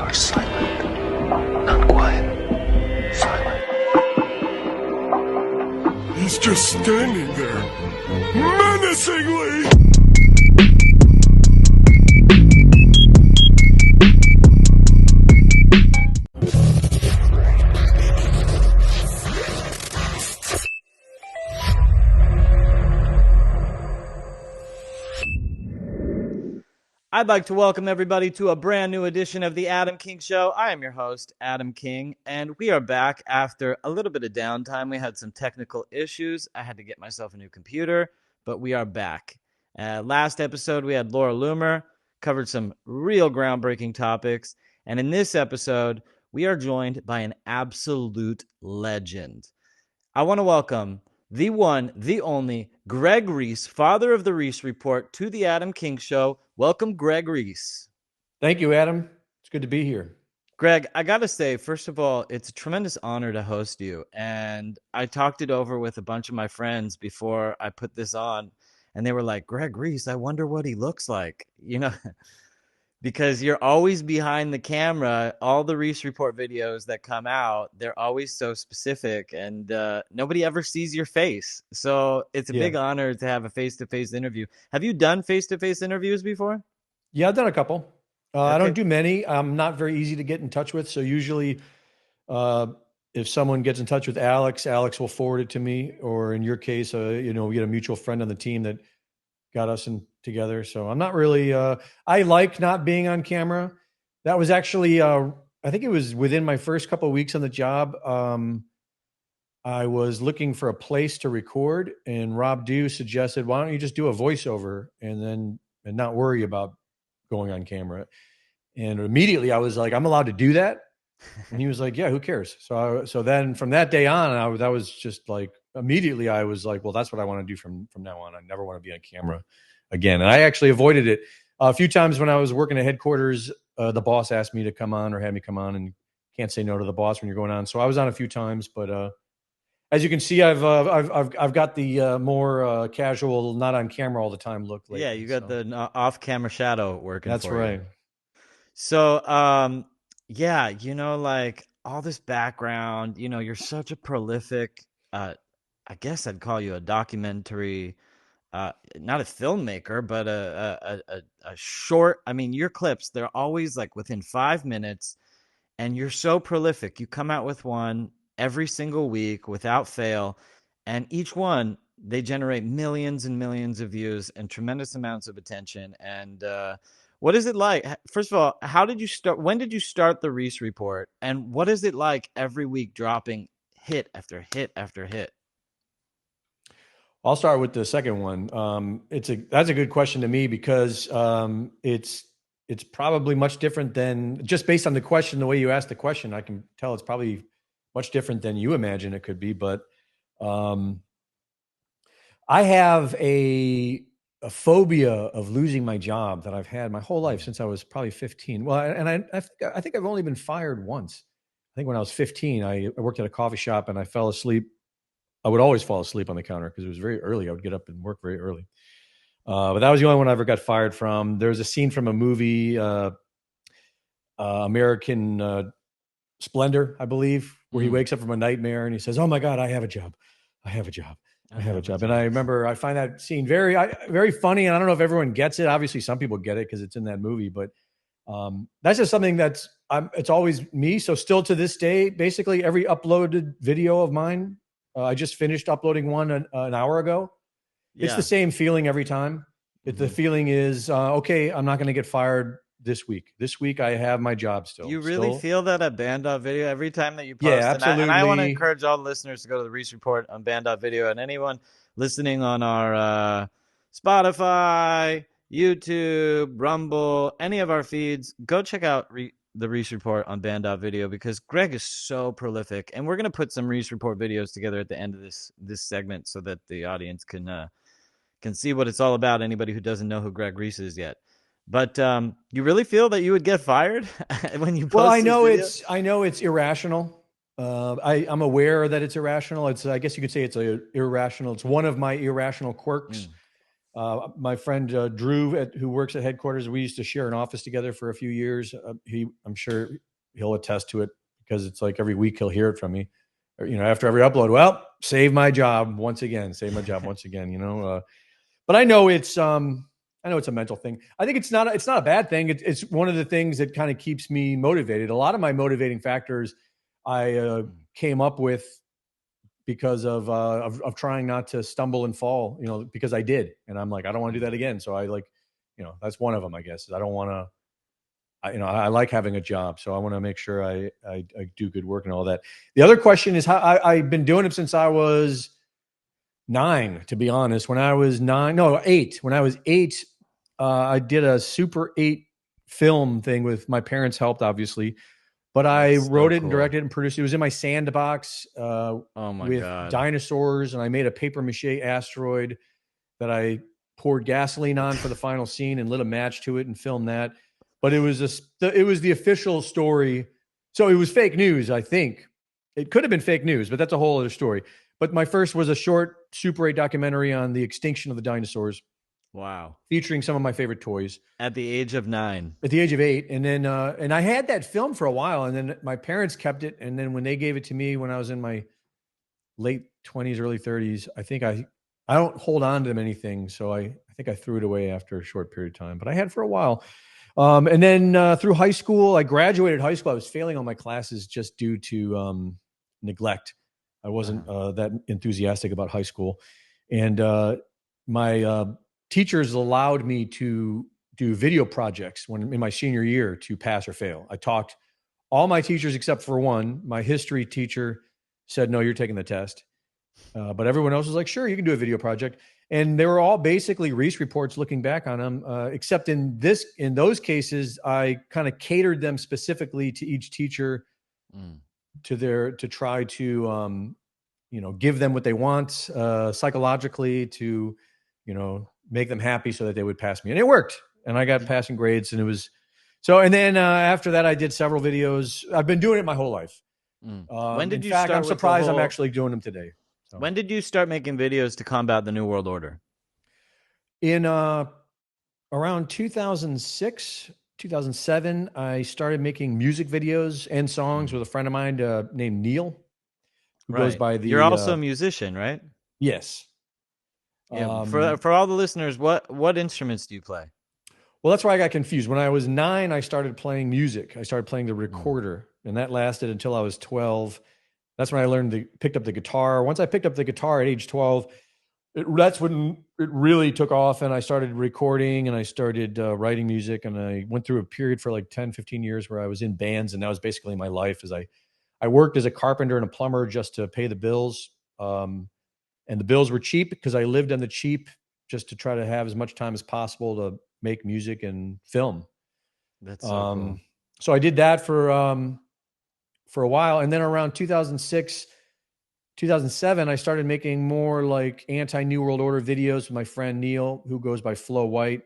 are silent. Not quiet. Silent. He's just standing there, menacingly! I'd like to welcome everybody to a brand new edition of the Adam King Show. I am your host, Adam King, and we are back after a little bit of downtime. We had some technical issues. I had to get myself a new computer, but we are back. Last episode, we had Laura Loomer, covered some real groundbreaking topics, and in this episode, we are joined by an absolute legend. I want to welcome the one, the only, Greg Reese, father of the Reese Report, to the Adam King Show. Welcome, Greg Reese. Thank you, Adam. It's good to be here. Greg, I got to say, first of all, it's a tremendous honor to host you. And I talked it over with a bunch of my friends before I put this on. And they were like, Greg Reese, I wonder what he looks like. You know, because you're always behind the camera. All the Reese Report videos that come out, they're always so specific. And nobody ever sees your face. So it's a big honor to have a face-to-face interview. Have you done face-to-face interviews before? Yeah, I've done a couple. Okay. I don't do many. I'm not very easy to get in touch with. So usually if someone gets in touch with Alex will forward it to me. Or in your case, we get a mutual friend on the team that got us in together. So I'm not really, I like not being on camera. That was actually, I think it was within my first couple of weeks on the job. I was looking for a place to record, and Rob Dew suggested, why don't you just do a voiceover and not worry about going on camera. And immediately I was like, I'm allowed to do that. And he was like, yeah, who cares? So then from that day on, that was just like, immediately I was like, well, that's what I want to do from now on. I never want to be on camera again. And I actually avoided it a few times when I was working at headquarters. The boss asked me to come on or had me come on, and can't say no to the boss when you're going on. So I was on a few times, but as you can see, I've got the more casual, not on camera all the time look lately. Yeah, you got the off-camera shadow working. That's right. So, like all this background, you're such a prolific, I guess I'd call you a documentary, not a filmmaker, but a short. I mean, your clips, they're always like within 5 minutes, and you're so prolific. You come out with one every single week without fail, and each one, they generate millions and millions of views and tremendous amounts of attention. And what is it like? First of all, how did you start? When did you start the Reese Report? And what is it like every week dropping hit after hit after hit? I'll start with the second one. That's a good question to me, because it's probably much different than, just based on the question, the way you asked the question, I can tell it's probably much different than you imagine it could be. But I have a phobia of losing my job that I've had my whole life since I was probably 15. Well, and I think I've only been fired once. I think when I was 15, I worked at a coffee shop and I fell asleep. I would always fall asleep on the counter because it was very early. I would get up and work very early. But that was the only one I ever got fired from. There was a scene from a movie, American Splendor, I believe, where he wakes up from a nightmare and he says, oh my God, I have a job. I have a job. I have a job. And I remember, I find that scene very, very funny. And I don't know if everyone gets it. Obviously some people get it because it's in that movie, but that's just something it's always me. So still to this day, basically every uploaded video of mine, I just finished uploading one an hour ago. Yeah. It's the same feeling every time. The feeling is, okay, I'm not going to get fired this week. This week I have my job still. You really feel that at Band.video every time that you post? Yeah, absolutely. And I want to encourage all the listeners to go to the Reese Report on Band.video, and anyone listening on our Spotify, YouTube, Rumble, any of our feeds, go check out the Reese Report on Band.video, because Greg is so prolific. And we're going to put some Reese Report videos together at the end of this segment so that the audience can see what it's all about, anybody who doesn't know who Greg Reese is yet. But you really feel that you would get fired when you post? Well, I know it's irrational. I'm aware that it's irrational. I guess you could say it's irrational. It's one of my irrational quirks. My friend Drew, who works at headquarters, we used to share an office together for a few years. I'm sure he'll attest to it because it's like every week he'll hear it from me. Or, after every upload, well, save my job once again, but I know it's a mental thing. I think it's not a bad thing. It's one of the things that kind of keeps me motivated. A lot of my motivating factors I came up with because of trying not to stumble and fall, because I did. And I'm like, I don't want to do that again. So I that's one of them, I guess, is I don't want to, I like having a job. So I want to make sure I do good work and all that. The other question is how I've been doing it since I was 9, to be honest. When I was 8, when I was 8, I did a Super 8 film thing with my parents helped, obviously. But I wrote it and directed it and produced it. It was in my sandbox with dinosaurs, and I made a paper mache asteroid that I poured gasoline on for the final scene and lit a match to it and filmed that. But it was the official story. So it was fake news, I think. It could have been fake news, but that's a whole other story. But my first was a short Super 8 documentary on the extinction of the dinosaurs. Wow. Featuring some of my favorite toys. At the age of 9. At the age of 8. And then, and I had that film for a while, and then my parents kept it. And then when they gave it to me when I was in my late 20s, early 30s, I think I don't hold on to them anything. So I think I threw it away after a short period of time, but I had it for a while. And then through high school, I graduated high school. I was failing all my classes just due to neglect. I wasn't that enthusiastic about high school. And my teachers allowed me to do video projects when in my senior year to pass or fail. I talked all my teachers except for one. My history teacher said, no, you're taking the test. But everyone else was like, sure, you can do a video project. And they were all basically Reese reports looking back on them, except in those cases, I kind of catered them specifically to each teacher to try to, give them what they want psychologically to, make them happy so that they would pass me. And it worked. And I got passing grades, and it was so. And then after that, I did several videos. I've been doing it my whole life. When did in you fact, start? I'm surprised I'm actually doing them today. So. When did you start making videos to combat the New World Order? In around 2006, 2007, I started making music videos and songs with a friend of mine named Neil, who goes by the. You're also a musician, right? Yes. Yeah. For all the listeners, what instruments do you play? Well, that's why I got confused. When I was 9, I started playing music. I started playing the recorder, and that lasted until I was 12. That's when I picked up the guitar. Once I picked up the guitar at age 12, that's when it really took off, and I started recording, and I started writing music, and I went through a period for like 10, 15 years where I was in bands, and that was basically my life. As I worked as a carpenter and a plumber just to pay the bills. And the bills were cheap because I lived on the cheap just to try to have as much time as possible to make music and film. That's so cool. So I did that for a while. And then around 2006, 2007, I started making more like anti-New World Order videos with my friend Neil, who goes by Flo White.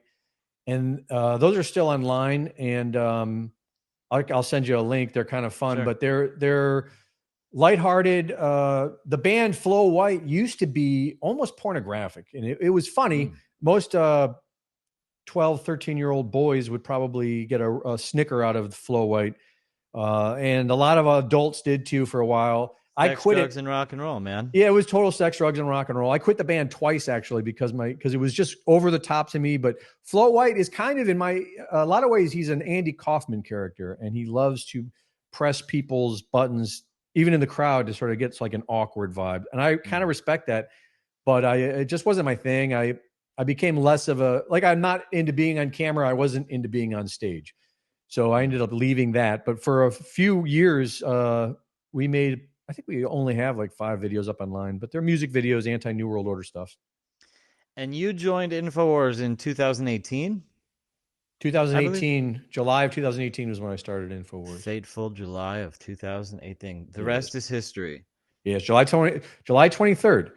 And those are still online. And I'll send you a link. They're kind of fun, sure. But they're lighthearted. The band Flo White used to be almost pornographic, and it was funny. Most 12, 13-year-old boys would probably get a snicker out of Flo White, and a lot of adults did too for a while. I quit drugs and rock and roll, man. Yeah, it was total sex, drugs, and rock and roll. I quit the band twice actually because it was just over the top to me. But Flo White is kind of a lot of ways he's an Andy Kaufman character, and he loves to press people's buttons even in the crowd to sort of get like an awkward vibe. And I kind of respect that, but it just wasn't my thing. I became less of I'm not into being on camera. I wasn't into being on stage. So I ended up leaving that. But for a few years, I think we only have like 5 videos up online, but they're music videos, anti-New World Order stuff. And you joined InfoWars in 2018? 2018, July of 2018 was when I started InfoWars. Fateful July of 2018. The rest is history. Yes, July 23rd.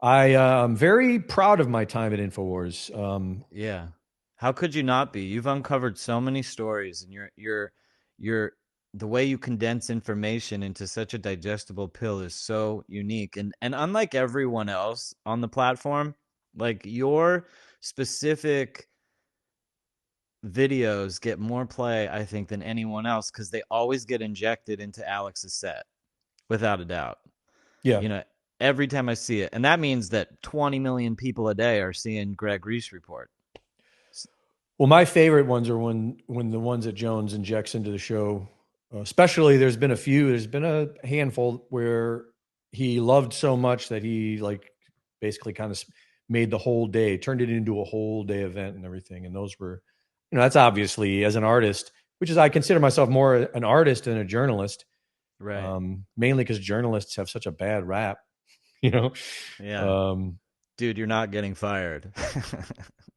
I am very proud of my time at InfoWars. Yeah. How could you not be? You've uncovered so many stories, and you're the way you condense information into such a digestible pill is so unique. And unlike everyone else on the platform, like your specific videos get more play, I think, than anyone else because they always get injected into Alex's set, without a doubt. Yeah. You know, every time I see it. And that means that 20 million people a day are seeing Greg Reese Report. Well, my favorite ones are when the ones that Jones injects into the show, especially there's been a handful where he loved so much that he like basically kind of made the whole day, turned it into a whole day event and everything. And those were, that's obviously as an artist, which is I consider myself more an artist than a journalist, Right. mainly because journalists have such a bad rap, Yeah. Dude, you're not getting fired.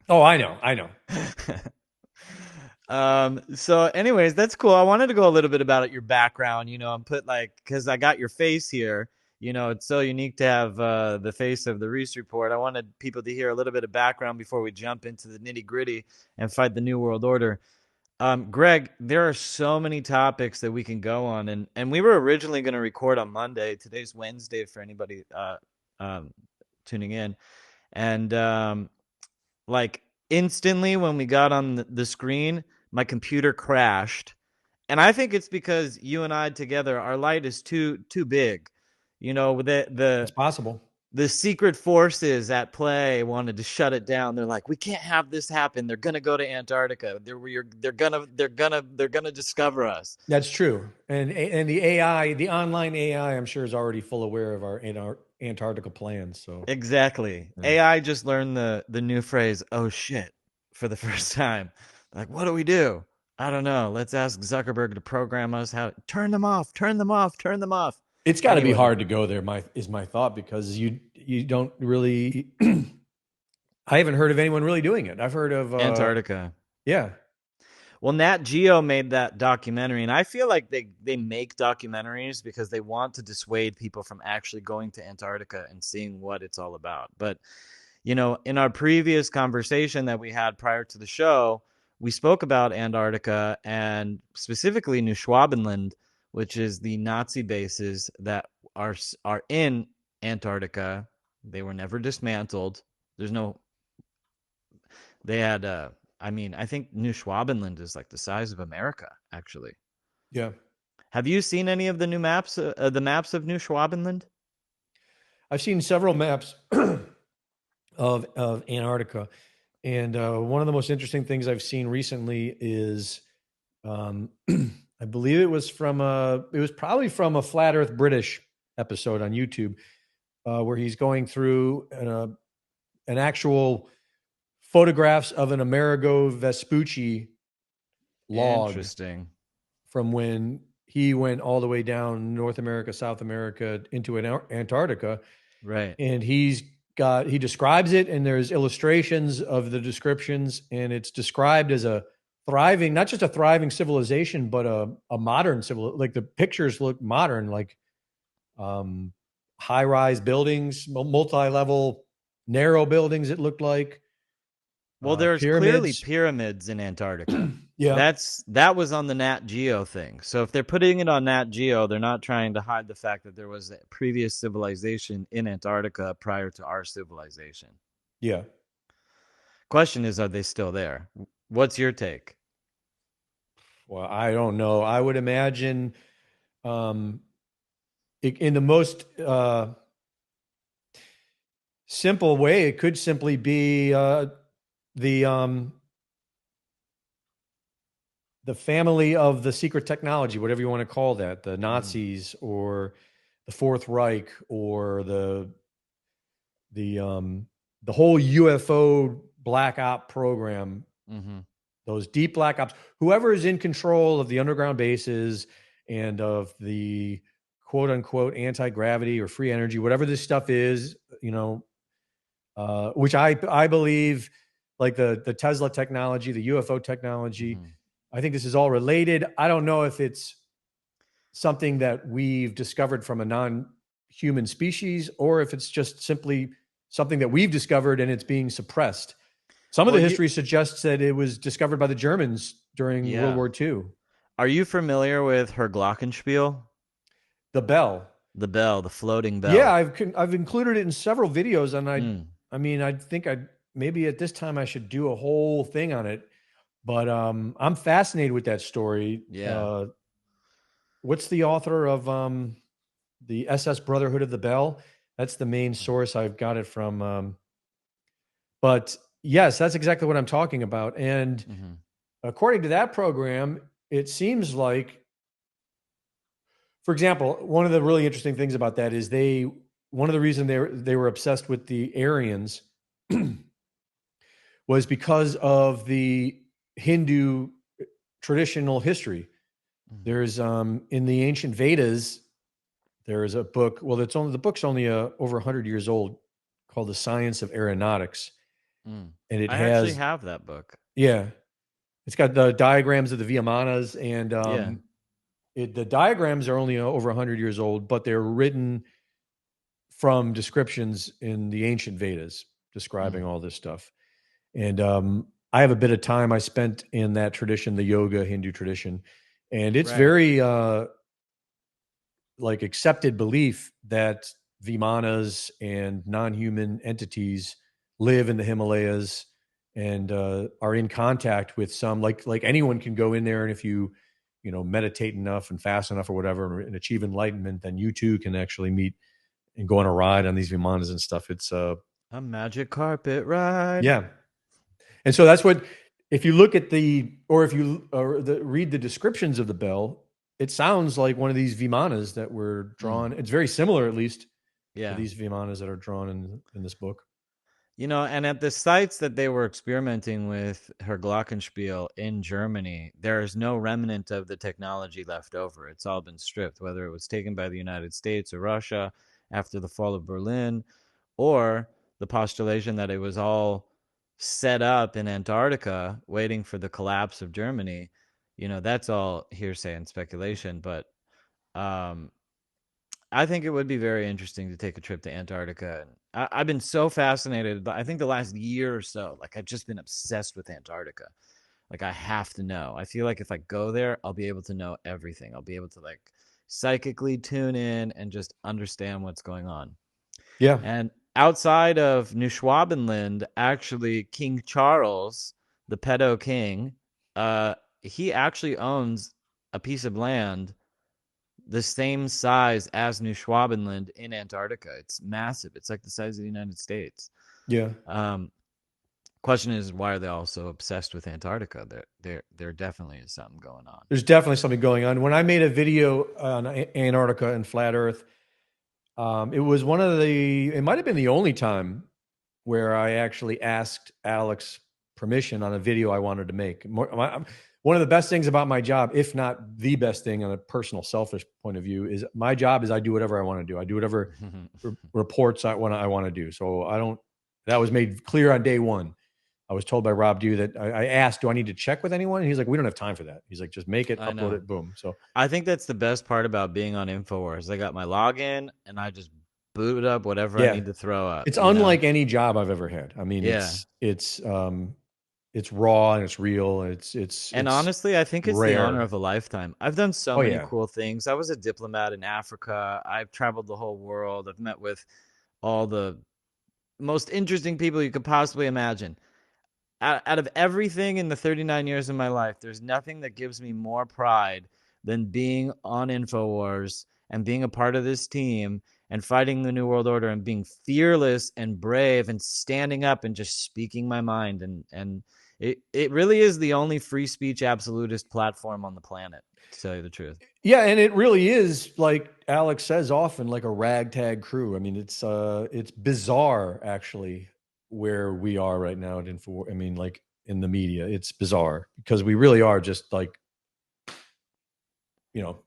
Oh, I know. So anyways, that's cool. I wanted to go a little bit about your background, and put because I got your face here, it's so unique to have the face of the Reese Report. I wanted people to hear a little bit of background before we jump into the nitty gritty and fight the New World Order. Greg, there are so many topics that we can go on, and we were originally going to record on Monday. Today's Wednesday for anybody tuning in, and instantly when we got on the screen, my computer crashed, and I think it's because you and I together, our light is too big. It's possible. The secret forces at play wanted to shut it down. They're like, we can't have this happen. They're gonna go to Antarctica. They're gonna discover us. That's true. And the AI, the online AI, I'm sure is already full aware of our Antarctica plans. So exactly, yeah. AI just learned the new phrase, "Oh shit," for the first time. Like, what do we do? I don't know. Let's ask Zuckerberg to program us how turn them off, turn them off, turn them off. It's got to be hard to go there. Is my thought, because you don't really. I haven't heard of anyone really doing it. I've heard of Antarctica. Yeah. Well, Nat Geo made that documentary, and I feel like they make documentaries because they want to dissuade people from actually going to Antarctica and seeing what it's all about. But, in our previous conversation that we had prior to the show, we spoke about Antarctica and specifically New Schwabenland, which is the Nazi bases that are in Antarctica. They were never dismantled. They had, I think New Schwabenland is like the size of America, actually. Yeah. Have you seen any of the new maps, the maps of New Schwabenland? I've seen several maps of Antarctica. And one of the most interesting things I've seen recently is, I believe it was probably from a Flat Earth British episode on YouTube, where he's going through an actual photographs of an Amerigo Vespucci log. Interesting. From when he went all the way down North America, South America into Antarctica. Right. And he describes it, and there's illustrations of the descriptions, and it's described as not just a thriving civilization, but a modern like the pictures look modern, like high-rise buildings, multi-level, narrow buildings. It looked like. Well, there's clearly pyramids in Antarctica. Yeah, that was on the Nat Geo thing. So if they're putting it on Nat Geo, they're not trying to hide the fact that there was a previous civilization in Antarctica prior to our civilization. Yeah. Question is, are they still there? What's your take? Well, I don't know. I would imagine in the most simple way, it could simply be the family of the secret technology, whatever you want to call that, the Nazis or the Fourth Reich or the whole UFO black op program, those deep black ops, whoever is in control of the underground bases and of the quote unquote anti-gravity or free energy, whatever this stuff is, which I believe, like the Tesla technology, the UFO technology, I think this is all related. I don't know if it's something that we've discovered from a non-human species, or if it's just simply something that we've discovered and it's being suppressed. Some of the history suggests that it was discovered by the Germans during World War II. Are you familiar with her glockenspiel? The bell. The bell, the floating bell. Yeah, I've included it in several videos, and I think maybe at this time I should do a whole thing on it. But I'm fascinated with that story. Yeah. What's the author of the SS Brotherhood of the Bell? That's the main source I've got it from. But yes, that's exactly what I'm talking about. And Mhm. according to that program, it seems like, for example, one of the really interesting things about that is one of the reasons they were obsessed with the Aryans was because of the Hindu traditional history. Mhm. There's in the ancient Vedas, there is a book. Well, the book's only over 100 years old, called The Science of Aeronautics, Mm. and it I actually has, have that book. yeah, it's got the diagrams of the Vimanas, and Yeah. the diagrams are only over 100 years old, but they're written from descriptions in the ancient Vedas describing Mhm. all this stuff. And I have a bit of time I spent in that tradition, the yoga Hindu tradition, and it's Right. very like accepted belief that Vimanas and non-human entities live in the Himalayas and are in contact with some, like anyone can go in there, and if you meditate enough and fast enough or whatever and achieve enlightenment, then you too can actually meet and go on a ride on these Vimanas and stuff. It's A magic carpet ride. yeah. And so that's what, if you look at if you read the descriptions of the bell, it sounds like one of these Vimanas that were Mm. drawn. It's very similar, at least, to Yeah. these Vimanas that are drawn in this book. And at the sites that they were experimenting with her Glockenspiel in Germany, there is no remnant of the technology left over. It's all been stripped, whether it was taken by the United States or Russia after the fall of Berlin, or the postulation that it was all set up in Antarctica waiting for the collapse of Germany. That's all hearsay and speculation, but um, I think it would be very interesting to take a trip to Antarctica. I've been so fascinated, but I think the last year or so, like I've just been obsessed with Antarctica. Like I have to know. I feel like if I go there, I'll be able to know everything. I'll be able to like psychically tune in and just understand what's going on. Yeah. And outside of New Schwabenland, actually, King Charles, the pedo king, he actually owns a piece of land the same size as New Schwabenland in Antarctica. It's massive. It's like the size of the United States. Yeah. Um, question is, why are they all so obsessed with Antarctica? There definitely is something going on. There's definitely something going on. When I made a video on Antarctica and flat Earth, it was it might have been the only time where I actually asked Alex permission on a video I wanted to make. One of the best things about my job, if not the best thing on a personal, selfish point of view, is my job is I do whatever I want to do. I do whatever reports I want to do. So I don't. That was made clear on day one. I was told by Rob Dew that I asked, "Do I need to check with anyone?" And he's like, "We don't have time for that." He's like, "Just make it, I upload know. it, boom." So I think that's the best part about being on InfoWars. I got my login and I just boot up whatever I yeah, need to throw up, it's unlike any job I've ever had. I mean, Yeah. it's raw and it's real and And it's honestly, I think it's the honor rare. of a lifetime. I've done so Oh many yeah. cool things. I was a diplomat in Africa. I've traveled the whole world. I've met with all the most interesting people you could possibly imagine. Out of everything in the 39 years of my life, there's nothing that gives me more pride than being on InfoWars and being a part of this team and fighting the New World Order and being fearless and brave and standing up and just speaking my mind. And it really is the only free speech absolutist platform on the planet, to tell you the truth. Yeah, and it really is, like Alex says often, like a ragtag crew. I mean, it's bizarre actually where we are right now at Info. I mean, like in the media, it's bizarre because we really are just like, you know,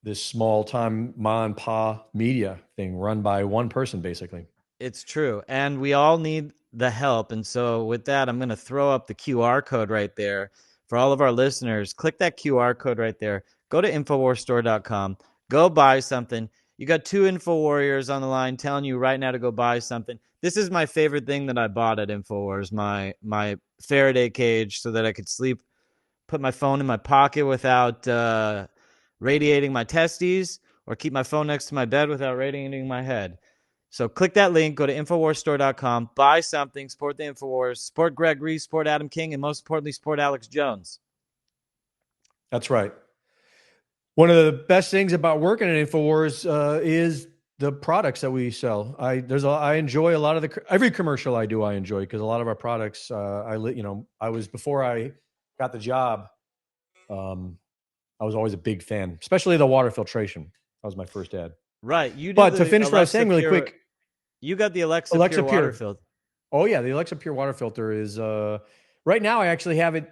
this small time ma and pa media thing run by one person basically. It's true. And we all need the help. And so, with that, I'm going to throw up the QR code right there for all of our listeners. Click that QR code right there. Go to InfoWarsStore.com. Go buy something. You got two Info Warriors on the line telling you right now to go buy something. This is my favorite thing that I bought at InfoWars, my Faraday cage so that I could sleep, put my phone in my pocket without radiating my testes, or keep my phone next to my bed without radiating my head. So click that link, go to InfoWarsStore.com, buy something, support the InfoWars, support Greg Reese, support Adam King, and most importantly, support Alex Jones. That's right. One of the best things about working at InfoWars is the products that we sell. I enjoy a lot of every commercial I do. I enjoy because a lot of our products. Before I got the job. I was always a big fan, especially the water filtration. That was my first ad. Right. You do. But to finish what I was saying really quick, you got the Alexa Pure water filter. Oh yeah, the Alexa Pure water filter is right now. I actually have it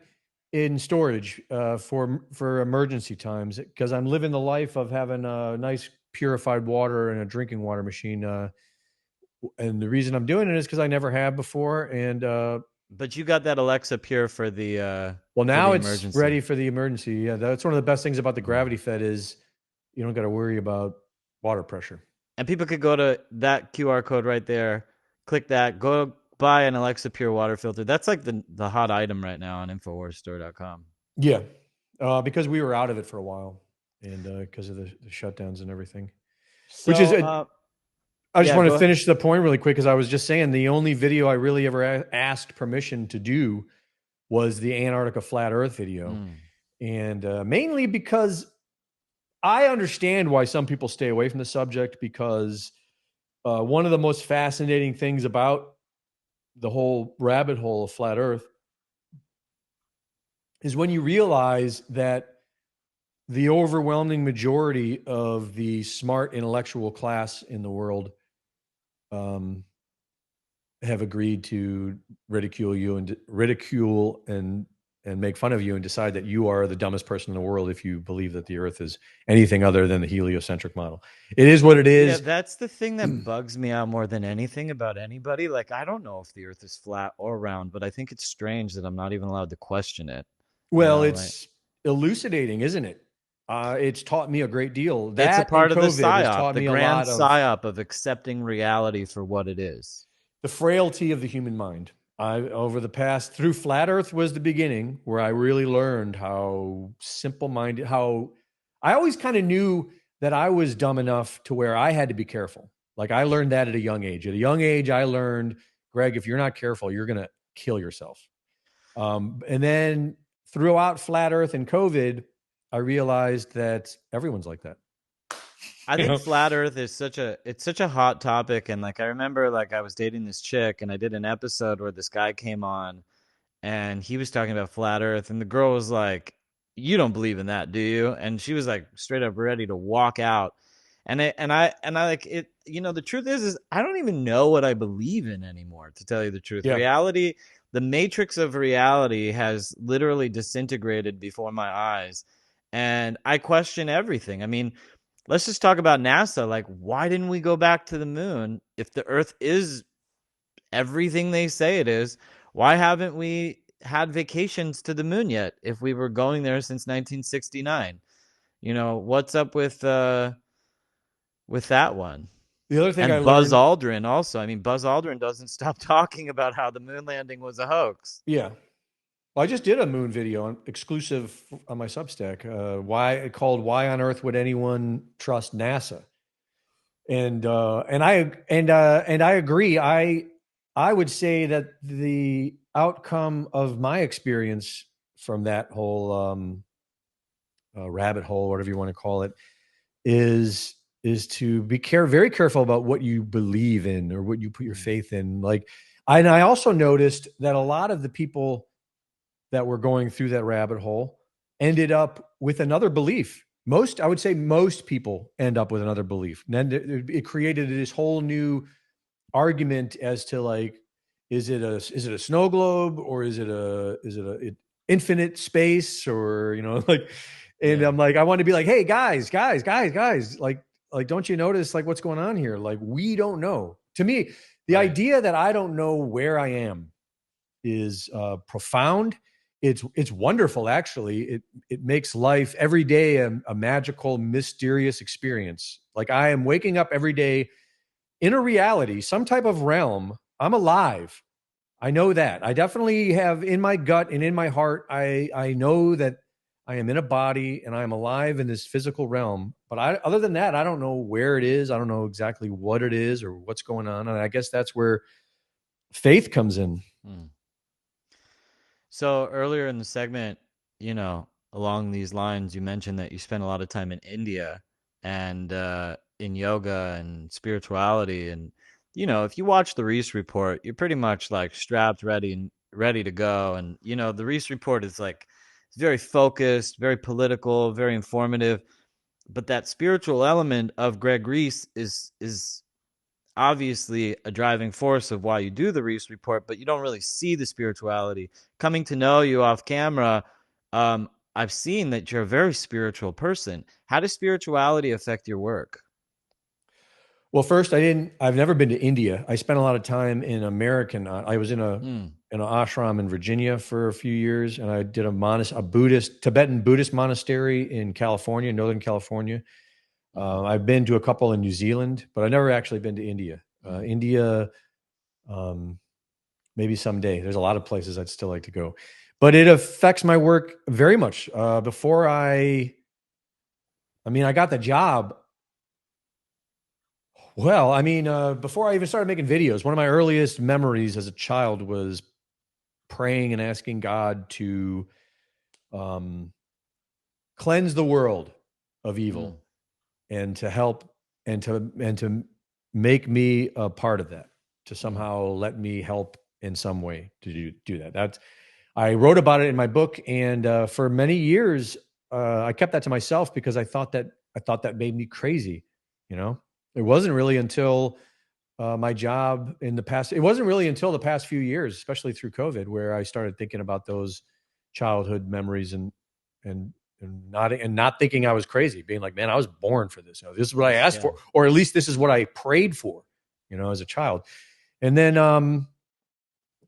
in storage for emergency times because I'm living the life of having a nice purified water and a drinking water machine. And the reason I'm doing it is because I never have before. And but you got that Alexa Pure for the well, now it's ready for the emergency. Yeah, that's one of the best things about the gravity fed is you don't got to worry about water pressure. And people could go to that QR code right there, click that, go buy an Alexa Pure water filter. That's like the hot item right now on InfoWarsStore.com. Yeah, because we were out of it for a while, and because of the shutdowns and everything. So, which is, I just want to finish the point really quick because I was just saying the only video I really ever asked permission to do was the Antarctica flat Earth video, and mainly because I understand why some people stay away from the subject because one of the most fascinating things about the whole rabbit hole of flat Earth is when you realize that the overwhelming majority of the smart intellectual class in the world have agreed to ridicule and make fun of you and decide that you are the dumbest person in the world if you believe that the Earth is anything other than the heliocentric model. It is what it is. Yeah, that's the thing that bugs me out more than anything about anybody. Like, I don't know if the Earth is flat or round, but I think it's strange that I'm not even allowed to question it. Well, it's elucidating, isn't it? It's taught me a great deal. It's a part of the psyop, the grand psyop of accepting reality for what it is. The frailty of the human mind. Through Flat Earth was the beginning where I really learned how simple-minded, how I always kind of knew that I was dumb enough to where I had to be careful. Like I learned that at a young age. At a young age, I learned, Greg, if you're not careful, you're going to kill yourself. And then throughout Flat Earth and COVID, I realized that everyone's like that. I think flat Earth is such a hot topic. And like, I remember like I was dating this chick and I did an episode where this guy came on and he was talking about flat Earth and the girl was like, you don't believe in that, do you? And she was like straight up ready to walk out. And I like it, the truth is I don't even know what I believe in anymore, to tell you the truth. Yeah. Reality, the matrix of reality has literally disintegrated before my eyes. And I question everything. I mean, let's just talk about NASA. Like, why didn't we go back to the moon? If the Earth is everything they say it is, why haven't we had vacations to the moon yet if we were going there since 1969? What's up with that one? The other thing Buzz Aldrin also. I mean, Buzz Aldrin doesn't stop talking about how the moon landing was a hoax. Yeah. Well, I just did a moon video exclusive on my Substack. Why on earth would anyone trust NASA? And I agree. I would say that the outcome of my experience from that whole rabbit hole, whatever you want to call it, is to be very careful about what you believe in or what you put your faith in. I also noticed that a lot of the people that were going through that rabbit hole ended up with another belief. I would say most people end up with another belief. And then it created this whole new argument as to like, is it a snow globe or is it a infinite space or, and I'm like, I want to be like, hey guys, like, don't you notice like what's going on here? Like, we don't know. To me, the idea that I don't know where I am is profound. It's wonderful, actually. It makes life every day a magical, mysterious experience. Like I am waking up every day in a reality, some type of realm. I'm alive. I know that. I definitely have in my gut and in my heart. I know that I am in a body and I am alive in this physical realm. But other than that, I don't know where it is. I don't know exactly what it is or what's going on. And I guess that's where faith comes in. So earlier in the segment, along these lines, you mentioned that you spent a lot of time in India and in yoga and spirituality. And, if you watch the Reese Report, you're pretty much like strapped, ready and ready to go. And, the Reese Report is like, it's very focused, very political, very informative. But that spiritual element of Greg Reese is obviously a driving force of why you do the Reese Report, but you don't really see the spirituality. Coming to know you off camera, I've seen that you're a very spiritual person. How does spirituality affect your work? Well, first, I've never been to India. I spent a lot of time in American. I was in an ashram in Virginia for a few years, and I did a Tibetan Buddhist monastery in California, Northern California. I've been to a couple in New Zealand, but I've never actually been to India. India, maybe someday. There's a lot of places I'd still like to go, but it affects my work very much. I got the job. Well, before I even started making videos, one of my earliest memories as a child was praying and asking God to cleanse the world of evil and to help and to make me a part of that, to somehow let me help in some way to do that. I wrote about it in my book, and for many years I kept that to myself because I thought that made me crazy. It wasn't really until my job in the past. It wasn't really until the past few years, especially through COVID, where I started thinking about those childhood memories and not thinking I was crazy, being like, man, I was born for this. This is what I asked for, or at least this is what I prayed for, as a child. And then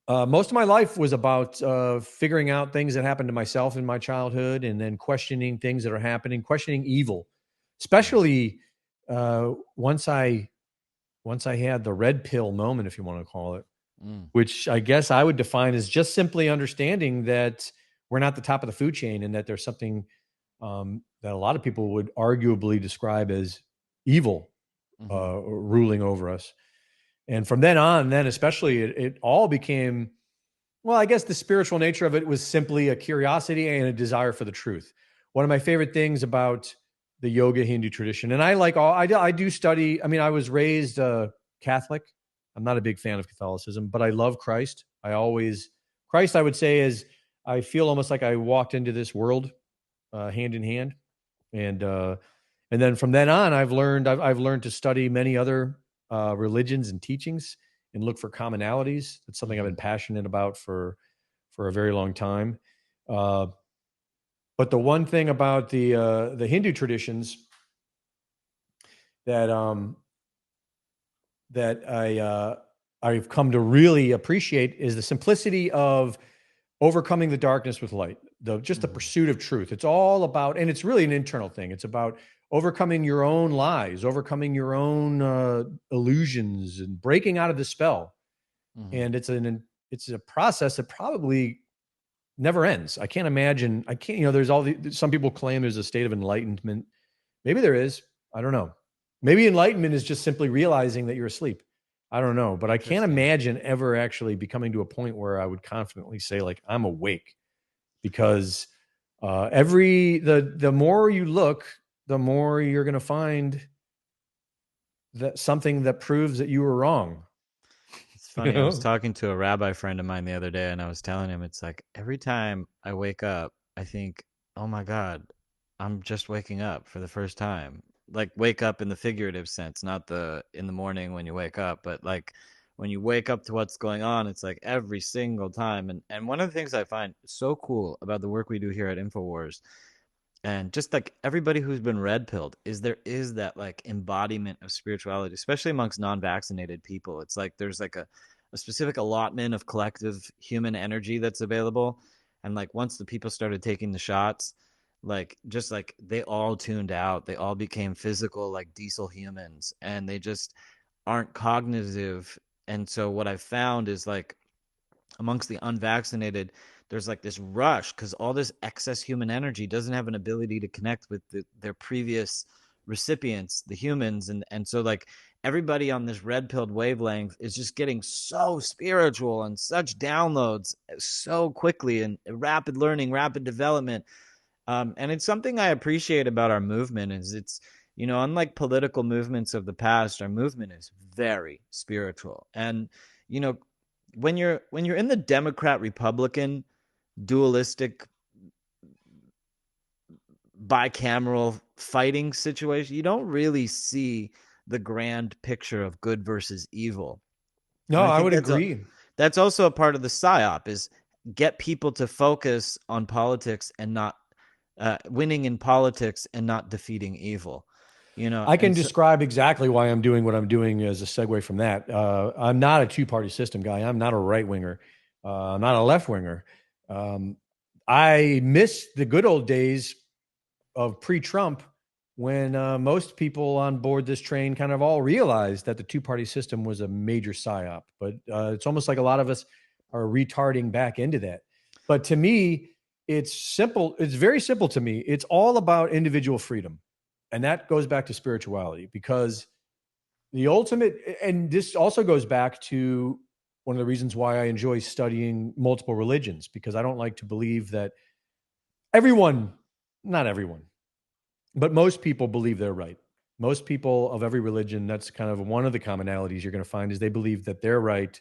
most of my life was about figuring out things that happened to myself in my childhood, and then questioning things that are happening, questioning evil, especially once I had the red pill moment, if you want to call it, which I guess I would define as just simply understanding that we're not the top of the food chain, and that there's something that a lot of people would arguably describe as evil ruling over us. And from then on, then especially, it all became, well, I guess the spiritual nature of it was simply a curiosity and a desire for the truth. One of my favorite things about the yoga Hindu tradition, and I do study. I was raised Catholic. I'm not a big fan of Catholicism, but I love Christ. Christ, I would say, is, I feel almost like I walked into this world hand in hand, and then from then on, I've learned to study many other religions and teachings and look for commonalities. That's something I've been passionate about for a very long time. But the one thing about the Hindu traditions that I've come to really appreciate is the simplicity of overcoming the darkness with light. The pursuit of truth. It's all about, and it's really an internal thing. It's about overcoming your own lies, overcoming your own illusions, and breaking out of the spell. And it's a process that probably never ends. I can't imagine. There's some people claim there's a state of enlightenment. Maybe there is. I don't know. Maybe enlightenment is just simply realizing that you're asleep. I don't know, but I can't imagine ever actually becoming to a point where I would confidently say, like, I'm awake, because the more you look, the more you're going to find that something that proves that you were wrong. It's funny. I was talking to a rabbi friend of mine the other day, and I was telling him, it's like every time I wake up, I think, oh my God, I'm just waking up for the first time. Like, wake up in the figurative sense, not in the morning when you wake up, but like when you wake up to what's going on, it's like every single time. And one of the things I find so cool about the work we do here at InfoWars, and just like everybody who's been red pilled, is there is that like embodiment of spirituality, especially amongst non-vaccinated people. It's like there's like a specific allotment of collective human energy that's available. And like once the people started taking the shots, like just like they all tuned out, they all became physical, like diesel humans, and they just aren't cognitive. And so what I found is, like, amongst the unvaccinated, there's like this rush because all this excess human energy doesn't have an ability to connect with their previous recipients, the humans. And so like everybody on this red pilled wavelength is just getting so spiritual and such downloads so quickly, and rapid learning, rapid development. And it's something I appreciate about our movement is it's, unlike political movements of the past, our movement is very spiritual. And, when you're in the Democrat Republican dualistic bicameral fighting situation, you don't really see the grand picture of good versus evil. No, I would agree. That's also a part of the psyop, is get people to focus on politics and not winning in politics and not defeating evil. I can describe exactly why I'm doing what I'm doing as a segue from that. I'm not a two-party system guy. I'm not a right-winger. I'm not a left-winger. I miss the good old days of pre-Trump when most people on board this train kind of all realized that the two-party system was a major psyop. But it's almost like a lot of us are retarding back into that. But to me, it's simple. It's very simple to me. It's all about individual freedom. And that goes back to spirituality, because the ultimate, and this also goes back to one of the reasons why I enjoy studying multiple religions, because I don't like to believe that not everyone, but most people believe they're right. Most people of every religion, that's kind of one of the commonalities you're going to find, is they believe that they're right.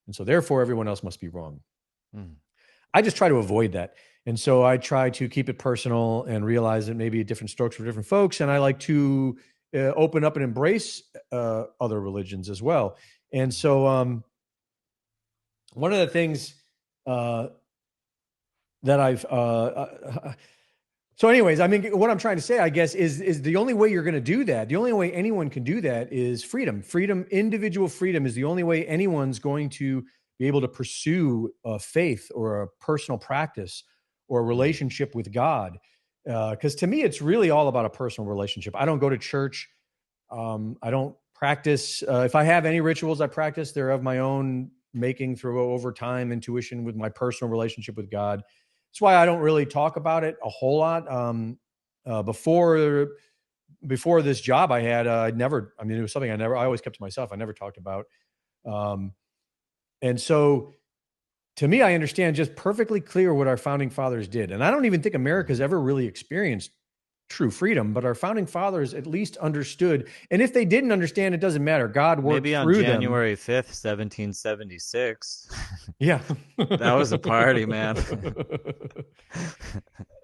And so therefore everyone else must be wrong. I just try to avoid that. And so I try to keep it personal and realize that maybe different strokes for different folks. And I like to open up and embrace other religions as well. And so one of the things that I've so anyways, I mean, what I'm trying to say, I guess, is the only way you're going to do that, the only way anyone can do that is freedom. Individual freedom is the only way anyone's going to be able to pursue a faith or a personal practice or a relationship with God. Because to me, it's really all about a personal relationship. I don't go to church. I don't practice. If I have any rituals I practice, they're of my own making through over time, intuition with my personal relationship with God. That's why I don't really talk about it a whole lot. Before this job I had, it was something I always kept to myself. I never talked about. And so to me, I understand just perfectly clear what our founding fathers did. And I don't even think America's ever really experienced true freedom, but our founding fathers at least understood. And if they didn't understand, it doesn't matter. God worked maybe on through January 5th, 1776. Yeah. That was a party, man.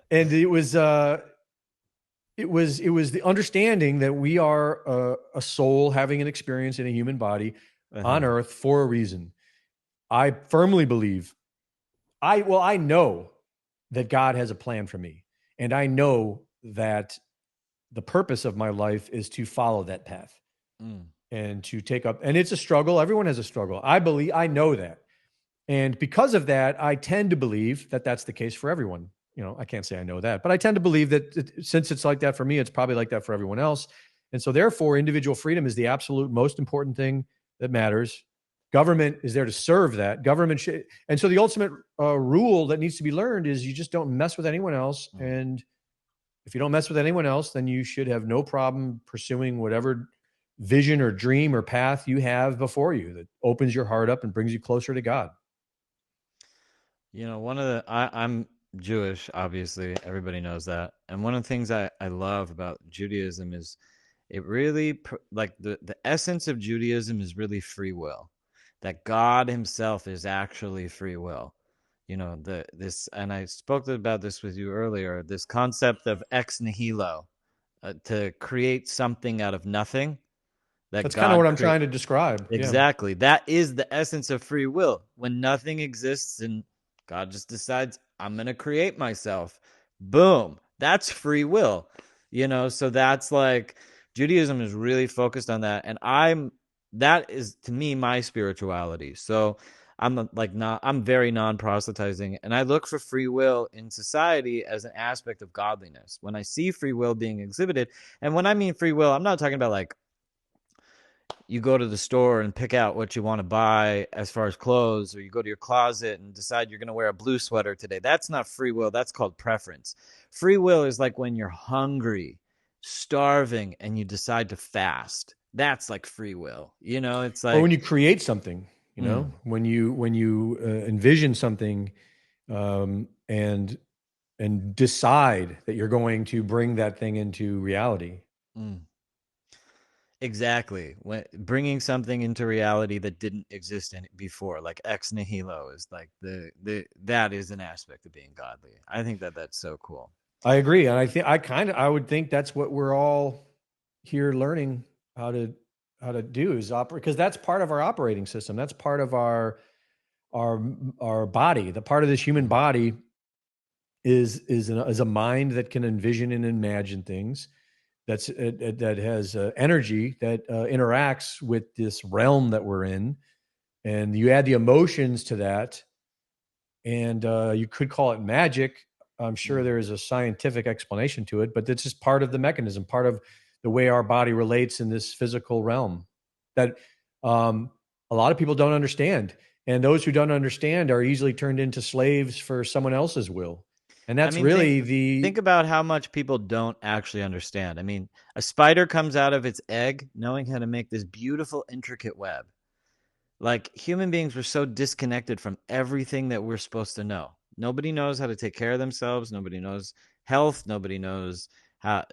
And it was the understanding that we are a soul having an experience in a human body on earth for a reason. I firmly believe, I know that God has a plan for me. And I know that the purpose of my life is to follow that path and to take up, and it's a struggle. Everyone has a struggle. I know that. And because of that, I tend to believe that that's the case for everyone. I can't say I know that, but I tend to believe that since it's like that for me, it's probably like that for everyone else. And so therefore, individual freedom is the absolute most important thing that matters. Government is there to serve that. Government should, and so the ultimate rule that needs to be learned is you just don't mess with anyone else. And if you don't mess with anyone else, then you should have no problem pursuing whatever vision or dream or path you have before you that opens your heart up and brings you closer to God. I'm Jewish, obviously, everybody knows that. And one of the things I love about Judaism is it really, like the essence of Judaism is really free will. That God himself is actually free will. And I spoke about this with you earlier, this concept of ex nihilo, to create something out of nothing. That's kind of what I'm trying to describe. Exactly. Yeah. That is the essence of free will. When nothing exists and God just decides, I'm going to create myself. Boom. That's free will. So that's like Judaism is really focused on that. And that is to me my spirituality. So I'm very non-proselytizing, and I look for free will in society as an aspect of godliness. When I see free will being exhibited, and when I mean free will, I'm not talking about like you go to the store and pick out what you want to buy as far as clothes, or you go to your closet and decide you're going to wear a blue sweater today. That's not free will. That's called preference. Free will is like when you're hungry, starving, and you decide to fast. That's like free will. It's Or when like, you create something, when you envision something, and decide that you're going to bring that thing into reality. mm, exactly. When bringing something into reality that didn't exist in it before, like ex nihilo, is like that is an aspect of being godly. I think that's so cool. I agree, and I would think that's what we're all here learning how to do is operate, because that's part of our operating system. That's part of our body. The part of this human body is a mind that can envision and imagine things. That has energy that interacts with this realm that we're in, and you add the emotions to that, and you could call it magic. I'm sure there is a scientific explanation to it, but that's just part of the mechanism, part of the way our body relates in this physical realm that a lot of people don't understand. And those who don't understand are easily turned into slaves for someone else's will. And that's think about how much people don't actually understand. I mean, a spider comes out of its egg knowing how to make this beautiful, intricate web. Like, human beings were so disconnected from everything that we're supposed to know. Nobody knows how to take care of themselves. Nobody knows health. Nobody knows how,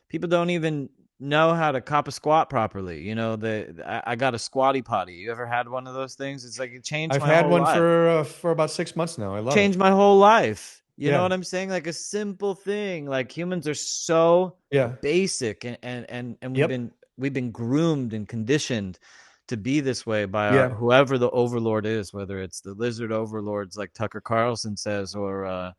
people don't even know how to cop a squat properly. I got a squatty potty. You ever had one of those things? It's like, it changed I've my had whole one life. for about 6 months now. I love Changed it. my whole life. You know Yeah. what I'm saying? Like, a simple thing. Like, humans are so Yeah. basic, and Yep. we've been groomed and conditioned to be this way by Yeah. whoever the overlord is, whether it's the lizard overlords like Tucker Carlson says, or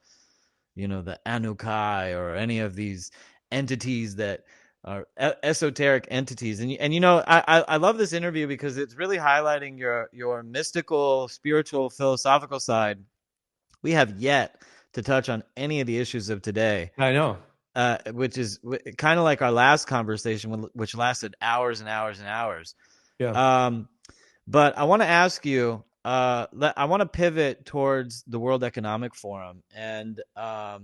the Anukai, or any of these entities that are esoteric entities. And I love this interview because it's really highlighting your mystical, spiritual, philosophical side. We have yet to touch on any of the issues of today, I know. which is kind of like our last conversation, which lasted hours and hours and hours. Yeah. But I want to ask you, I want to pivot towards the World Economic Forum. And, I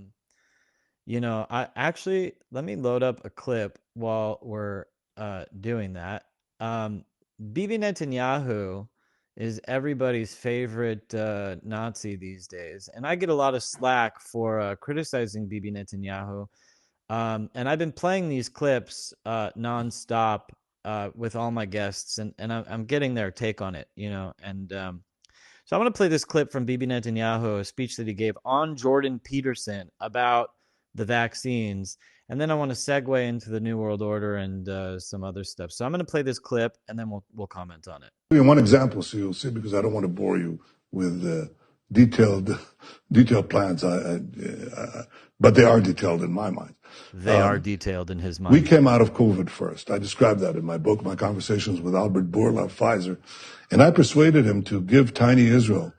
actually, let me load up a clip while we're doing that. Bibi Netanyahu is everybody's favorite Nazi these days. And I get a lot of slack for criticizing Bibi Netanyahu. And I've been playing these clips nonstop with all my guests, and I'm getting their take on it, And so I want to play this clip from Bibi Netanyahu, a speech that he gave on Jordan Peterson about the vaccines. And then I want to segue into the New World Order and some other stuff. So I'm going to play this clip, and then we'll comment on it. Give you one example so you'll see, because I don't want to bore you with detailed plans. But they are detailed in my mind. They are detailed in his mind. We came out of COVID first. I described that in my book, my conversations with Albert Bourla of Pfizer. And I persuaded him to give tiny Israel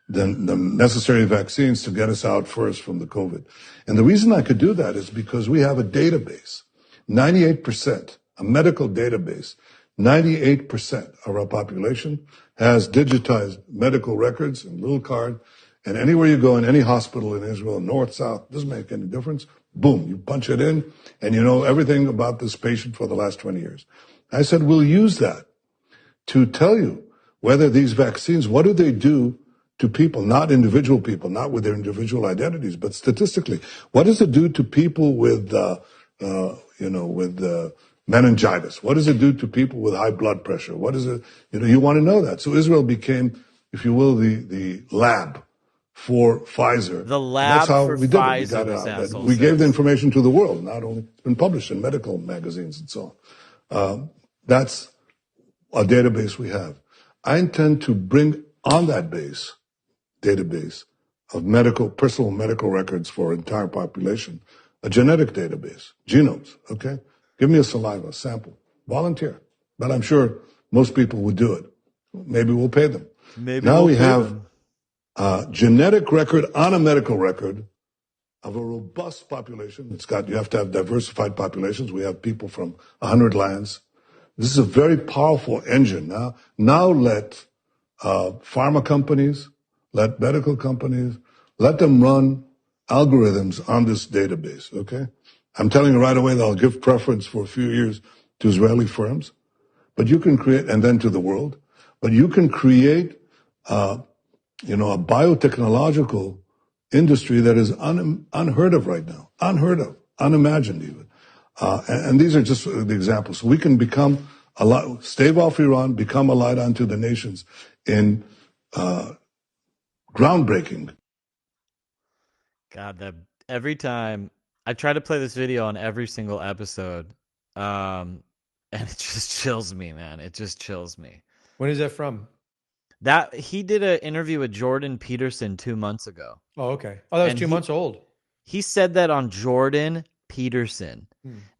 the necessary vaccines to get us out first from the COVID. And the reason I could do that is because we have a database, 98%, a medical database. 98% of our population has digitized medical records and little card. And anywhere you go in any hospital in Israel, north, south, doesn't make any difference. Boom, you punch it in and you know everything about this patient for the last 20 years. I said, we'll use that to tell you whether these vaccines, what do they do to people, not individual people, not with their individual identities, but statistically, what does it do to people with, meningitis? What does it do to people with high blood pressure? What is it? You want to know that. So Israel became, if you will, the lab for Pfizer. The lab That's how for we did Pfizer, it. We got this out. asshole We gave says. the information to the world. Not only it's been published in medical magazines and so on. That's a database we have. I intend to bring on that database of personal medical records for entire population, a genetic database, genomes, okay? Give me a saliva sample, volunteer. But I'm sure most people would do it. Maybe we'll pay them. Now we have a genetic record on a medical record of a robust population. You have to have diversified populations. We have people from 100 lands. This is a very powerful engine. Now let pharma companies, let medical companies, let them run algorithms on this database, okay? I'm telling you right away that I'll give preference for a few years to Israeli firms, but you can create, and then to the world, but you can create, a biotechnological industry that is unheard of right now, unheard of, unimagined even. And these are just the examples. We can become stave off Iran, become a light unto the nations in groundbreaking. God, every time I try to play this video on every single episode, and it just chills me, man. It just chills me. When is that from? That he did an interview with Jordan Peterson 2 months ago. Oh, okay. Oh, that was And 2 months old. He said that on Jordan Peterson.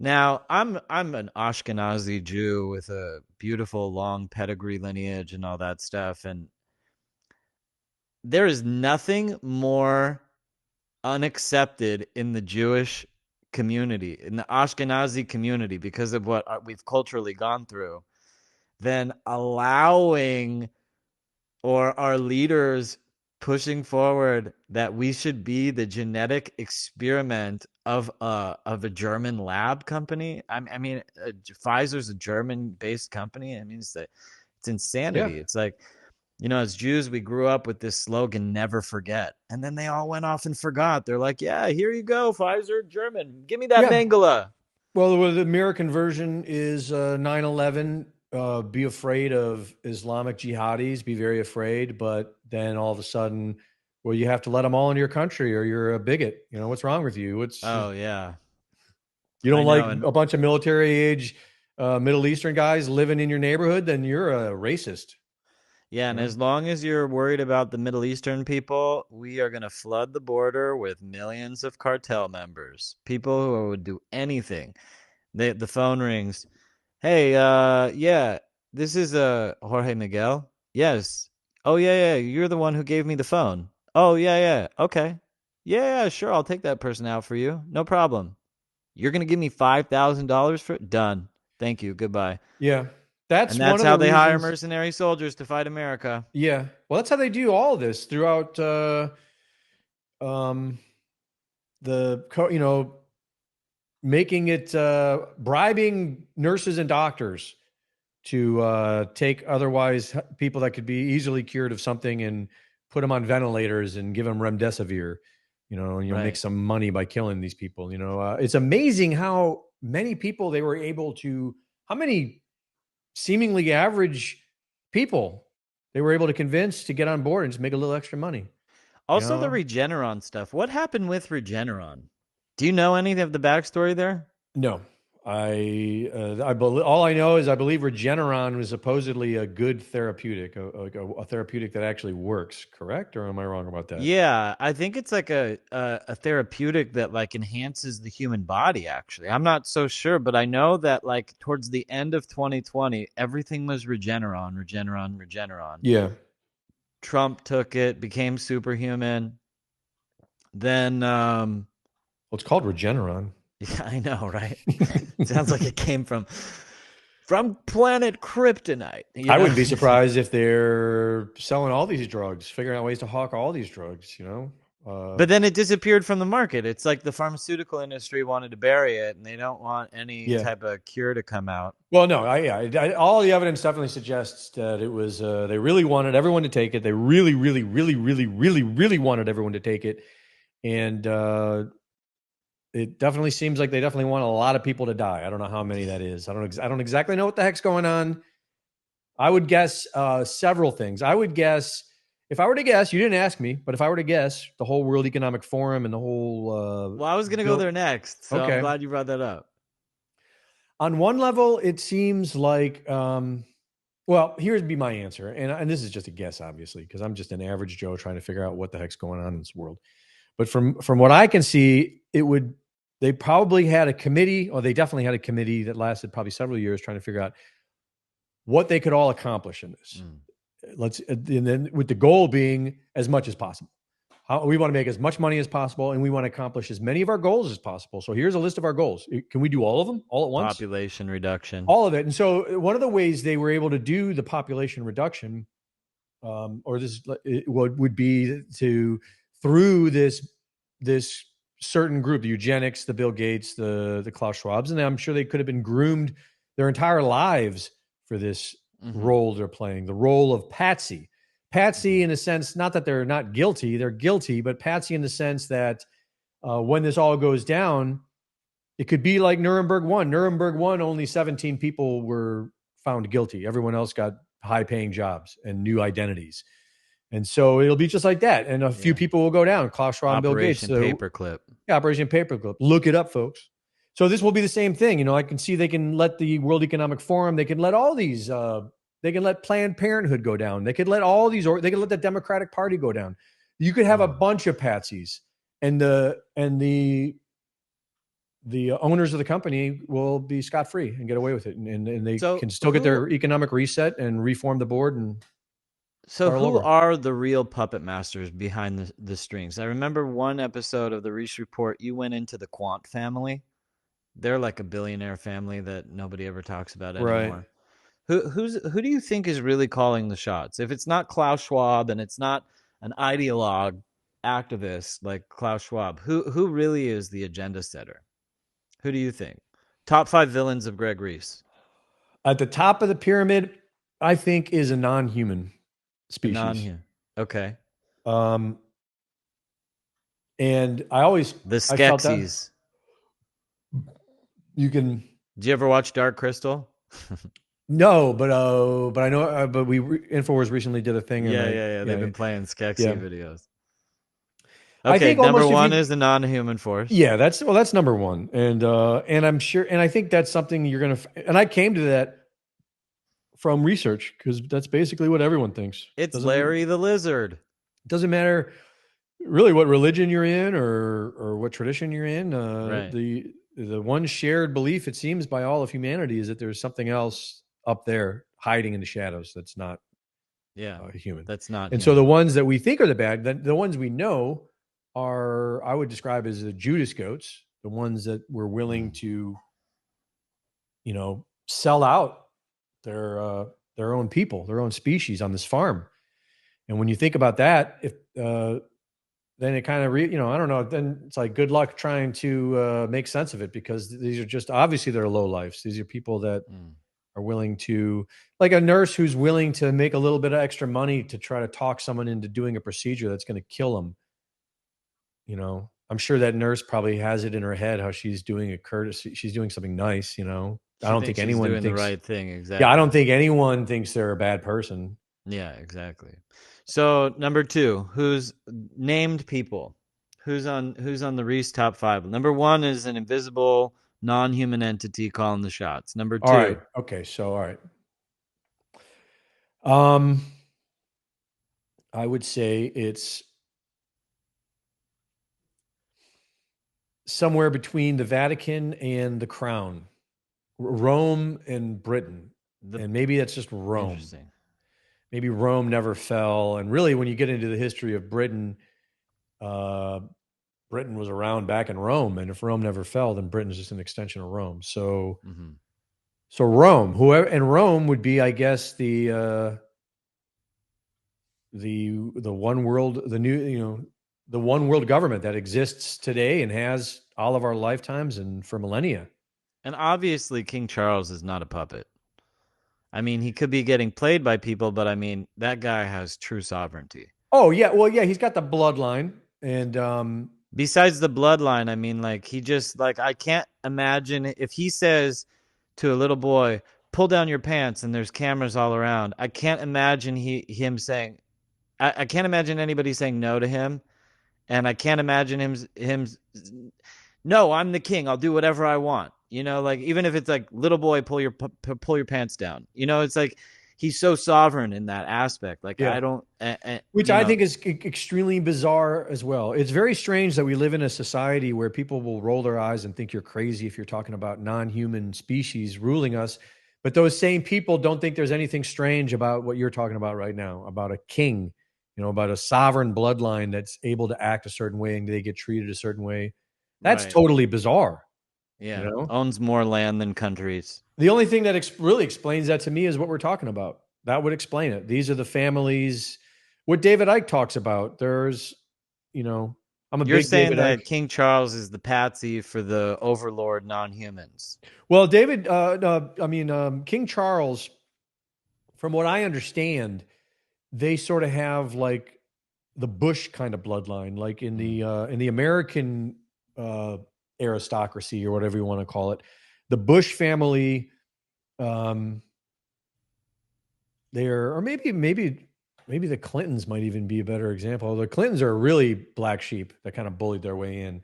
Now, I'm an Ashkenazi Jew with a beautiful long pedigree lineage and all that stuff, and there is nothing more unaccepted in the Jewish community, in the Ashkenazi community, because of what we've culturally gone through, than allowing or our leaders pushing forward that we should be the genetic experiment of a German lab company. I mean, Pfizer's a German-based company. I mean, it's insanity. Yeah. It's like, as Jews, we grew up with this slogan, never forget. And then they all went off and forgot. They're like, yeah, here you go, Pfizer, German. Give me that Mengele. Well, the American version is 9/11. Be afraid of Islamic jihadis, be very afraid, but then all of a sudden, well, you have to let them all into your country or you're a bigot. What's wrong with you? Yeah. You don't like a bunch of military age Middle Eastern guys living in your neighborhood, then you're a racist. Yeah, and as long as you're worried about the Middle Eastern people, we are going to flood the border with millions of cartel members, people who would do anything. The phone rings. Hey, yeah, this is Jorge Miguel. Yes. Oh, yeah, you're the one who gave me the phone. Oh, yeah, okay. Yeah, sure, I'll take that person out for you. No problem. You're going to give me $5,000 for it? Done. Thank you. Goodbye. Yeah. That's how they hire mercenary soldiers to fight America. Yeah. Well, that's how they do all of this throughout making it bribing nurses and doctors to take otherwise people that could be easily cured of something and put them on ventilators and give them remdesivir, and you'll make some money by killing these people. It's amazing how many people they were able to, how many seemingly average people they were able to convince to get on board and just make a little extra money. Also, the Regeneron stuff. What happened with Regeneron? Do you know any of the backstory there? No, I believe, all I know is I believe Regeneron was supposedly a good therapeutic, a therapeutic that actually works. Correct, or am I wrong about that? Yeah, I think it's like a therapeutic that like enhances the human body. Actually, I'm not so sure, but I know that like towards the end of 2020, everything was Regeneron. Yeah. Trump took it, became superhuman. Then, well, it's called Regeneron. Yeah, I know, right? Sounds like it came from planet Kryptonite. I wouldn't be surprised if they're selling all these drugs, figuring out ways to hawk all these drugs, But then it disappeared from the market. It's like the pharmaceutical industry wanted to bury it, and they don't want any type of cure to come out. Well, no, all the evidence definitely suggests that it was they really wanted everyone to take it. They really, really, really, really, really, really wanted everyone to take it, and it definitely seems like they definitely want a lot of people to die. I don't know how many that is. I don't exactly know what the heck's going on. I would guess several things. I would guess, if I were to guess, you didn't ask me, but if I were to guess, the whole World Economic Forum and the whole well, I was going to go there next, so okay. I'm glad you brought that up. On one level, it seems like, well, here'd be my answer, and this is just a guess, obviously, because I'm just an average Joe trying to figure out what the heck's going on in this world. But from what I can see, they probably had a committee, or they definitely had a committee that lasted probably several years trying to figure out what they could all accomplish in this. And then with the goal being as much as possible. We want to make as much money as possible, and we want to accomplish as many of our goals as possible. So here's a list of our goals. Can we do all of them all at once? Population reduction. All of it. And so one of the ways they were able to do the population reduction, or this would be through this certain group, the eugenics, the Bill Gates, the Klaus Schwabs, and I'm sure they could have been groomed their entire lives for this role they're playing, the role of patsy. Patsy in a sense, not that they're not guilty, they're guilty, but patsy in the sense that when this all goes down, it could be like Nuremberg 1. Nuremberg 1, only 17 people were found guilty. Everyone else got high-paying jobs and new identities. And so it'll be just like that. And a few people will go down. Klaus Schwab and Bill Gates. Operation Paperclip. Yeah, Operation Paperclip. Look it up, folks. So this will be the same thing. You know, I can see they can let the World Economic Forum, they can let all these, they can let Planned Parenthood go down. They could let all these, or they could let the Democratic Party go down. You could have a bunch of patsies, and the owners of the company will be scot-free and get away with it. And they can still get their economic reset and reform the board. And so who are the real puppet masters behind the strings? I remember one episode of the Reese Report, you went into the Quant family. They're like a billionaire family that nobody ever talks about anymore. Right. Who do you think is really calling the shots? If it's not Klaus Schwab and it's not an ideologue activist like Klaus Schwab, who really is the agenda setter? Who do you think? Top 5 villains of Greg Reese. At the top of the pyramid, I think, is a non-human species. Non-human. Okay. And I always the Skeksis. You can. Did you ever watch Dark Crystal? No, but I know. But InfoWars recently did a thing. Yeah. They've been playing Skeksy videos. Okay, I think number one is the non-human force. Yeah, that's number one, and I'm sure, and I think that's something you're gonna. And I came to that from research because that's basically what everyone thinks. It's Larry the Lizard. It doesn't matter really what religion you're in or what tradition you're in. Right. The one shared belief, it seems, by all of humanity is that there's something else up there hiding in the shadows that's not human. That's not. And so the ones that we think are the bad, the ones we know are, I would describe as the Judas goats, the ones that were willing to, sell out their own people, their own species on this farm. And when you think about that, if then it kind of, I don't know, then it's like good luck trying to make sense of it, because these are just, obviously they're low lives. These are people that are willing to, like a nurse who's willing to make a little bit of extra money to try to talk someone into doing a procedure that's going to kill them. I'm sure that nurse probably has it in her head how she's doing a courtesy. She's doing something nice, I don't think anyone doing thinks the right thing. Exactly. Yeah, I don't think anyone thinks they're a bad person. Yeah, exactly. So number 2, who's named people? Who's on the Reese top 5? Number 1 is an invisible, non-human entity calling the shots. Number 2. All right. Okay. So, all right. I would say it's somewhere between the Vatican and the Crown, Rome and Britain, and maybe that's just Rome. Interesting. Maybe Rome never fell. And really, when you get into the history of Britain, Britain was around back in Rome. And if Rome never fell, then Britain is just an extension of Rome. So, so Rome, and Rome would be, I guess, the one world, the one world government that exists today and has all of our lifetimes and for millennia. And obviously, King Charles is not a puppet. I mean, he could be getting played by people, but I mean, that guy has true sovereignty. Oh, yeah. Well, yeah, he's got the bloodline. And besides the bloodline, I mean, like, he just, like, I can't imagine if he says to a little boy, pull down your pants and there's cameras all around. I can't imagine him saying, I can't imagine anybody saying no to him. And I can't imagine him, no, I'm the king. I'll do whatever I want. Like, even if it's like, little boy, pull your pants down. It's like he's so sovereign in that aspect. Like, I don't, which I think is extremely bizarre as well. It's very strange that we live in a society where people will roll their eyes and think you're crazy if you're talking about non-human species ruling us. But those same people don't think there's anything strange about what you're talking about right now, about a king about a sovereign bloodline that's able to act a certain way and they get treated a certain way. That's Right. totally bizarre. Yeah. Owns more land than countries. The only thing that really explains that to me is what we're talking about. That would explain it. These are the families. What David Icke talks about. There's, I'm a You're big saying David that Icke. King Charles is the patsy for the overlord non-humans. Well, King Charles, from what I understand, they sort of have like the Bush kind of bloodline, like in the American aristocracy or whatever you want to call it. The Bush family, or maybe the Clintons might even be a better example. The Clintons are really black sheep that kind of bullied their way in,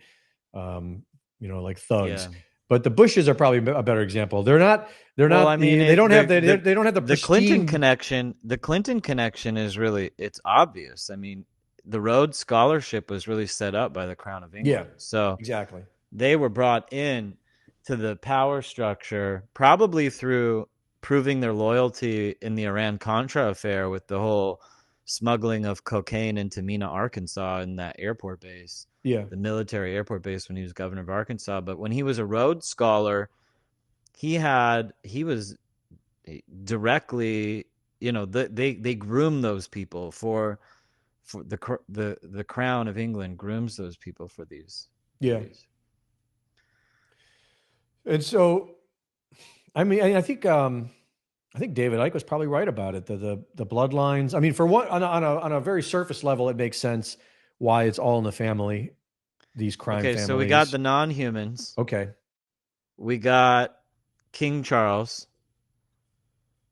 like thugs. Yeah. But the Bushes are probably a better example. They don't have the Clinton connection. The Clinton connection is really, it's obvious. I mean, the Rhodes Scholarship was really set up by the Crown of England. Yeah, so exactly. They were brought in to the power structure probably through proving their loyalty in the Iran-Contra affair with the whole smuggling of cocaine into Mena, Arkansas, in that airport base. Yeah. The military airport base when he was governor of Arkansas. But when he was a Rhodes Scholar, he was directly, they groom those people for the Crown of England grooms those people for these. Yeah. And so, I think David Icke was probably right about it. The bloodlines. I mean, for one, on a very surface level, it makes sense why it's all in the family. These crime families. So we got the non-humans. Okay. We got King Charles.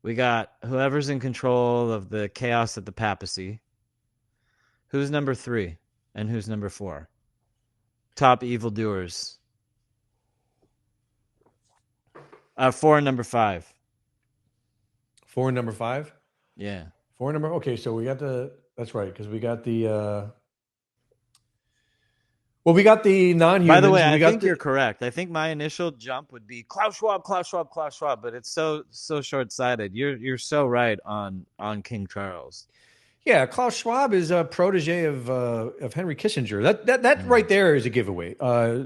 We got whoever's in control of the chaos at the papacy. Who's number 3 and who's number 4? Top evildoers. 4 and number 5. 4 and number 5? Yeah. 4 and number. Okay, so we got that's right, because we got the. Well, we got the non-humans. By the way, I think you're correct. I think my initial jump would be Klaus Schwab, but it's so short-sighted. You're so right on King Charles. Yeah, Klaus Schwab is a protege of Henry Kissinger. That right there is a giveaway.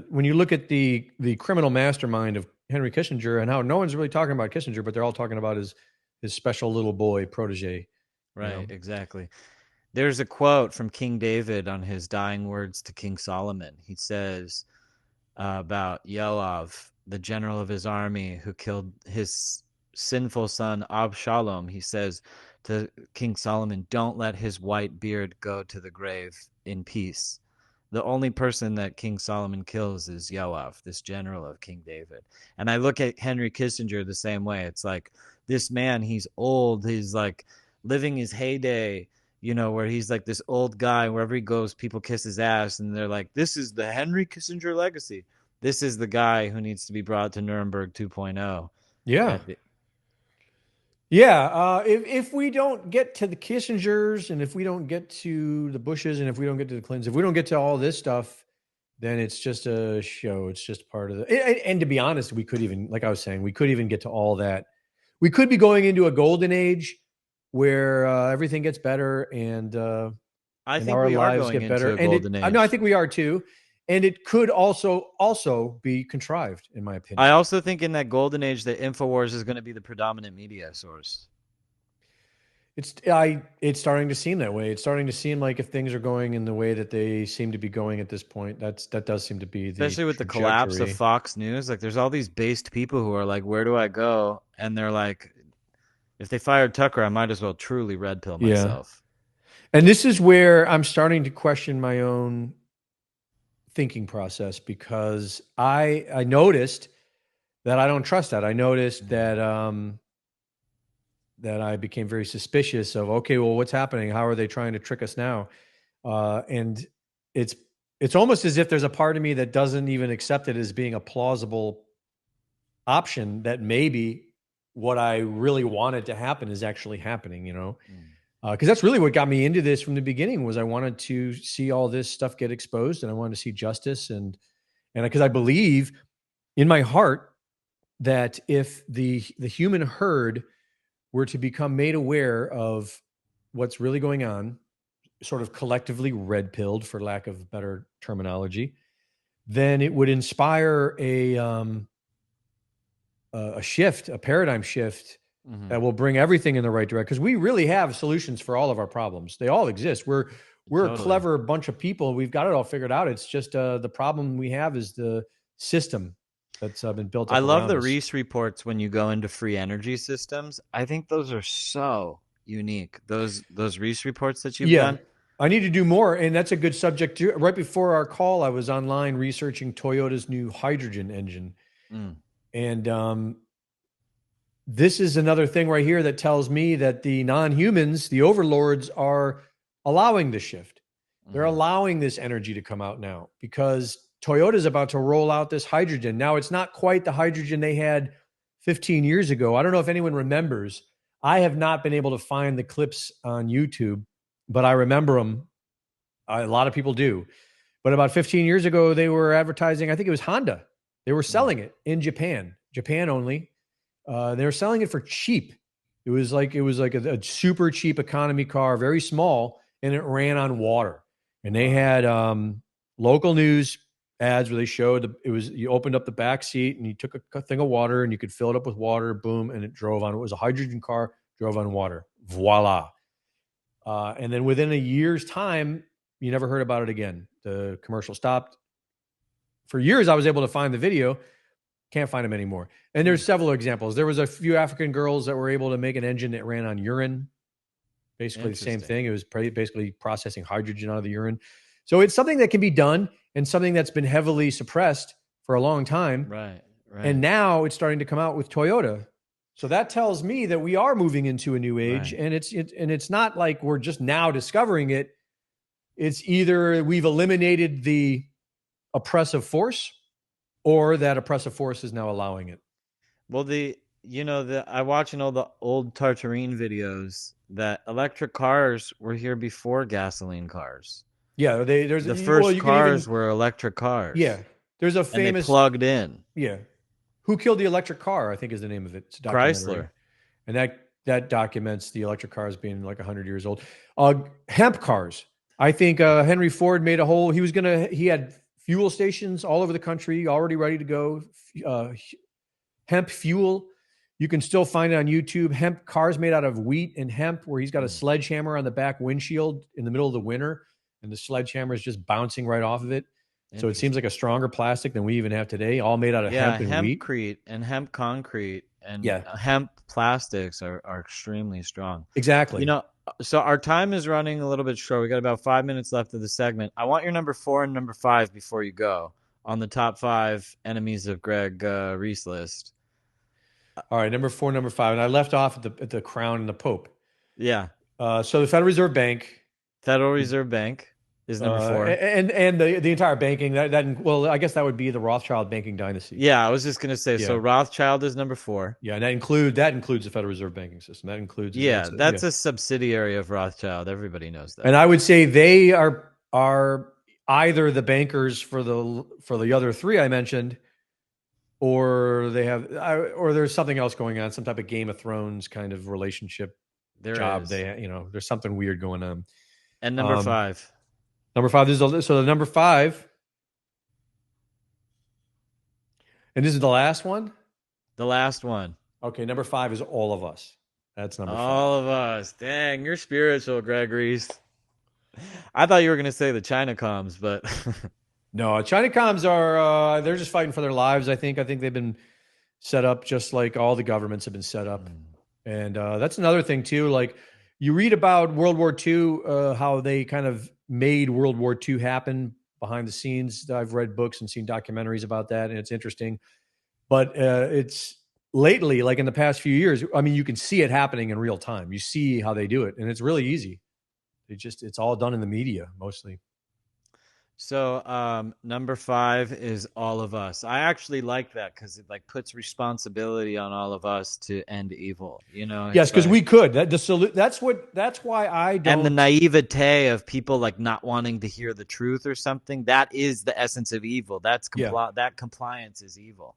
When you look at the criminal mastermind of Henry Kissinger and how no one's really talking about Kissinger, but they're all talking about his special little boy protege. Right, exactly. There's a quote from King David on his dying words to King Solomon. He says about Yoav, the general of his army who killed his sinful son Absalom. He says to King Solomon, don't let his white beard go to the grave in peace. The only person that King Solomon kills is Yoav, this general of King David. And I look at Henry Kissinger the same way. It's like, this man, he's old. He's like living his heyday, where he's like this old guy. Wherever he goes, people kiss his ass. And they're like, this is the Henry Kissinger legacy. This is the guy who needs to be brought to Nuremberg 2.0. Yeah. Yeah. If we don't get to the Kissingers, and if we don't get to the Bushes, and if we don't get to the Clintons, if we don't get to all this stuff, then it's just a show. It's just part of and to be honest, we could even, like I was saying, we could even get to all that. We could be going into a golden age where everything gets better and I think our we are lives going get better. into a golden age. No, I think we are too. And it could also be contrived, in my opinion. I also think in that golden age that InfoWars is going to be the predominant media source. It's starting to seem that way. It's starting to seem like if things are going in the way that they seem to be going at this point, that does seem to be the especially with the collapse of Fox News. Like, there's all these based people who are like, where do I go? And they're like, if they fired Tucker, I might as well truly red pill myself. Yeah. And this is where I'm starting to question my own thinking process, because I noticed that I don't trust that. I noticed that I became very suspicious of, okay, well, what's happening? How are they trying to trick us now? And it's almost as if there's a part of me that doesn't even accept it as being a plausible option, that maybe what I really wanted to happen is actually happening, because that's really what got me into this from the beginning. Was I wanted to see all this stuff get exposed, and I wanted to see justice, and because I believe in my heart that if the human herd were to become made aware of what's really going on, sort of collectively red pilled, for lack of better terminology, then it would inspire a shift, a paradigm shift that will bring everything in the right direction. Because we really have solutions for all of our problems. They all exist. We're a clever bunch of people. We've got it all figured out. It's just the problem we have is the system that's been built up. I love the us. Reese reports when you go into free energy systems. I think those are so unique. Those Reese reports that you've done. I need to do more, and that's a good subject too. Right before our call, I was online researching Toyota's new hydrogen engine. And this is another thing right here that tells me that the non-humans, the overlords, are allowing the shift. They're allowing this energy to come out now because Toyota is about to roll out this hydrogen. Now, it's not quite the hydrogen they had 15 years ago. I don't know if anyone remembers. I have not been able to find the clips on YouTube, but I remember them. A lot of people do. But about 15 years ago, they were advertising, I think it was Honda. They were selling it in Japan only. They were selling it for cheap. It was like a super cheap economy car, very small, and it ran on water. And they had local news ads where they showed you opened up the back seat and you took a thing of water and you could fill it up with water, boom, and it drove on. It was a hydrogen car, drove on water. Voila. And then within a year's time, you never heard about it again. The commercial stopped. For years, I was able to find the video. Can't find them anymore. And there's several examples. There was a few African girls that were able to make an engine that ran on urine. Basically the same thing. It was basically processing hydrogen out of the urine. So it's something that can be done and something that's been heavily suppressed for a long time. Right. And now it's starting to come out with Toyota. So that tells me that we are moving into a new age. Right. And it's not like we're just now discovering it. It's either we've eliminated the oppressive force or that oppressive force is now allowing it. Well, I watch in all the old Tartarine videos that electric cars were here before gasoline cars. Yeah, the first cars were electric cars. Yeah, there's a famous and they plugged in. Yeah, who killed the electric car? I think is the name of it. It's Chrysler, and that documents the electric cars being like 100 years old. Hemp cars. I think Henry Ford made he had fuel stations all over the country already ready to go. Hemp fuel. You can still find it on YouTube. Hemp cars made out of wheat and hemp, where he's got a sledgehammer on the back windshield in the middle of the winter, and the sledgehammer is just bouncing right off of it. So it seems like a stronger plastic than we even have today, all made out of hemp and wheat. Hempcrete and hemp concrete and hemp plastics are extremely strong. Exactly. So our time is running a little bit short. We got about 5 minutes left of the segment. I want your number 4 and number 5 before you go on the top 5 enemies of Greg Reese list. All right, number 4, number 5, and I left off at the crown and the Pope. Yeah. So the Federal Reserve Bank. Federal Reserve Bank is number 4, and the entire banking. Well, I guess that would be the Rothschild banking dynasty. Yeah, I was just gonna say. Yeah. So Rothschild is number 4. Yeah, and that includes the Federal Reserve banking system. That includes. That's a subsidiary of Rothschild. Everybody knows that. And I would say they are either the bankers for the other 3 I mentioned, or there's something else going on, some type of Game of Thrones kind of relationship job. There's something weird going on. And number 5. Number 5. So the number 5, and this is the last one. The last one. Okay, number 5 is all of us. That's number 5. All of us. Dang, you're spiritual, Greg Reese. I thought you were going to say the China comms, but no, China comms are they're just fighting for their lives. I think they've been set up just like all the governments have been set up, and that's another thing too. Like you read about World War II, how they kind of made World War II happen behind the scenes. I've read books and seen documentaries about that, and it's interesting. But it's lately, like in the past few years, I mean, you can see it happening in real time. You see how they do it, and it's really easy. It's all done in the media mostly. So number 5 is all of us. I actually like that because it like puts responsibility on all of us to end evil. Yes, because we could. That's why I don't. And the naivete of people like not wanting to hear the truth or something. That is the essence of evil. That compliance is evil.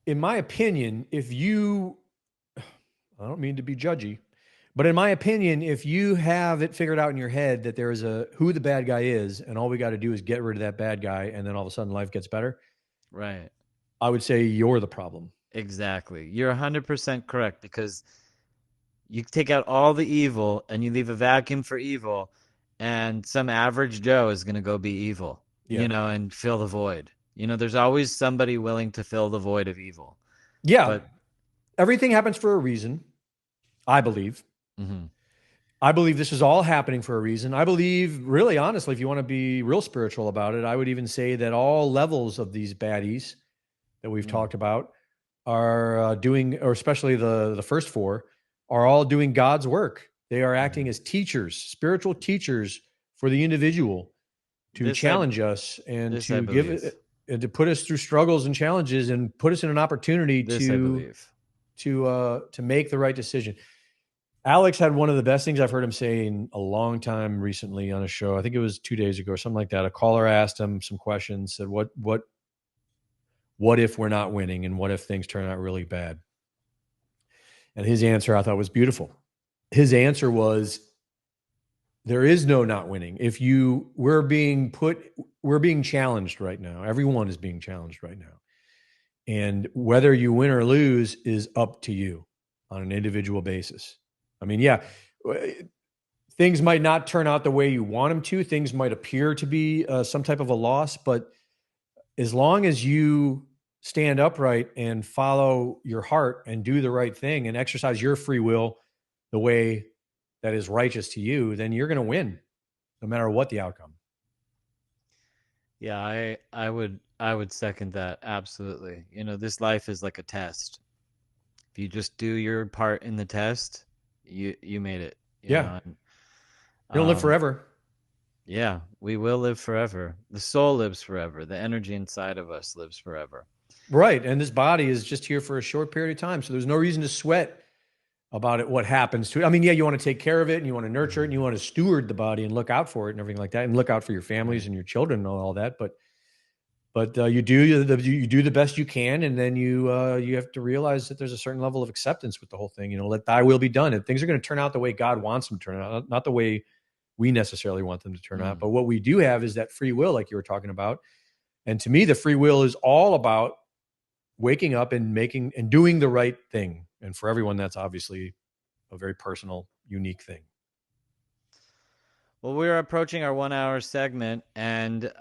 In my opinion, I don't mean to be judgy, But in my opinion, if you have it figured out in your head that there is who the bad guy is, and all we got to do is get rid of that bad guy, and then all of a sudden life gets better, Right. I would say you're the problem. Exactly. You're 100% correct, because you take out all the evil and you leave a vacuum for evil, and some average Joe is going to go be evil, Yeah. and fill the void. There's always somebody willing to fill the void of evil. Yeah. But everything happens for a reason, I believe. mhm. I believe this is all happening for a reason. I believe, really, honestly, if you want to be real spiritual about it, I would even say that all levels of these baddies that we've talked about are doing, or especially the first four, are all doing God's work. They are acting as teachers, spiritual teachers for the individual to challenge us and to give it, and to put us through struggles and challenges and put us in an opportunity to make the right decision. Alex had one of the best things I've heard him say in a long time recently on a show. I think it was 2 days ago or something like that. A caller asked him some questions, said, what if we're not winning, and what if things turn out really bad? And his answer I thought was beautiful. His answer was, there is no not winning. We're being challenged right now. Everyone is being challenged right now. And whether you win or lose is up to you on an individual basis. I mean, yeah, things might not turn out the way you want them to. Things might appear to be some type of a loss, but as long as you stand upright and follow your heart and do the right thing and exercise your free will the way that is righteous to you, then you're going to win no matter what the outcome. Yeah, I would second that. Absolutely. This life is like a test. If you just do your part in the test, you made it. You don't live forever. Yeah, we will live forever. The soul lives forever. The energy inside of us lives forever. Right. And this body is just here for a short period of time. So there's no reason to sweat about it, what happens to it. I mean, yeah, you want to take care of it and you want to nurture it and you want to steward the body and look out for it and everything like that, and look out for your families and your children and all that. But you do the best you can, and then you have to realize that there's a certain level of acceptance with the whole thing. Let thy will be done, and things are going to turn out the way God wants them to turn out, not the way we necessarily want them to turn out. But what we do have is that free will, like you were talking about. And to me, the free will is all about waking up and making and doing the right thing. And for everyone, that's obviously a very personal, unique thing. Well, we're approaching our 1 hour segment, and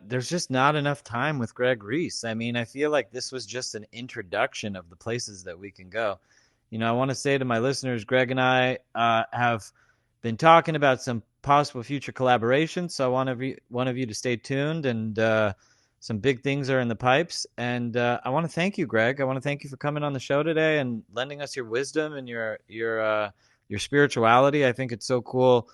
there's just not enough time with Greg Reese. I mean, I feel like this was just an introduction of the places that we can go. I want to say to my listeners, Greg and I have been talking about some possible future collaborations. So I want one of you to stay tuned, and some big things are in the pipes. And I want to thank you, Greg. I want to thank you for coming on the show today and lending us your wisdom and your spirituality. I think it's so cool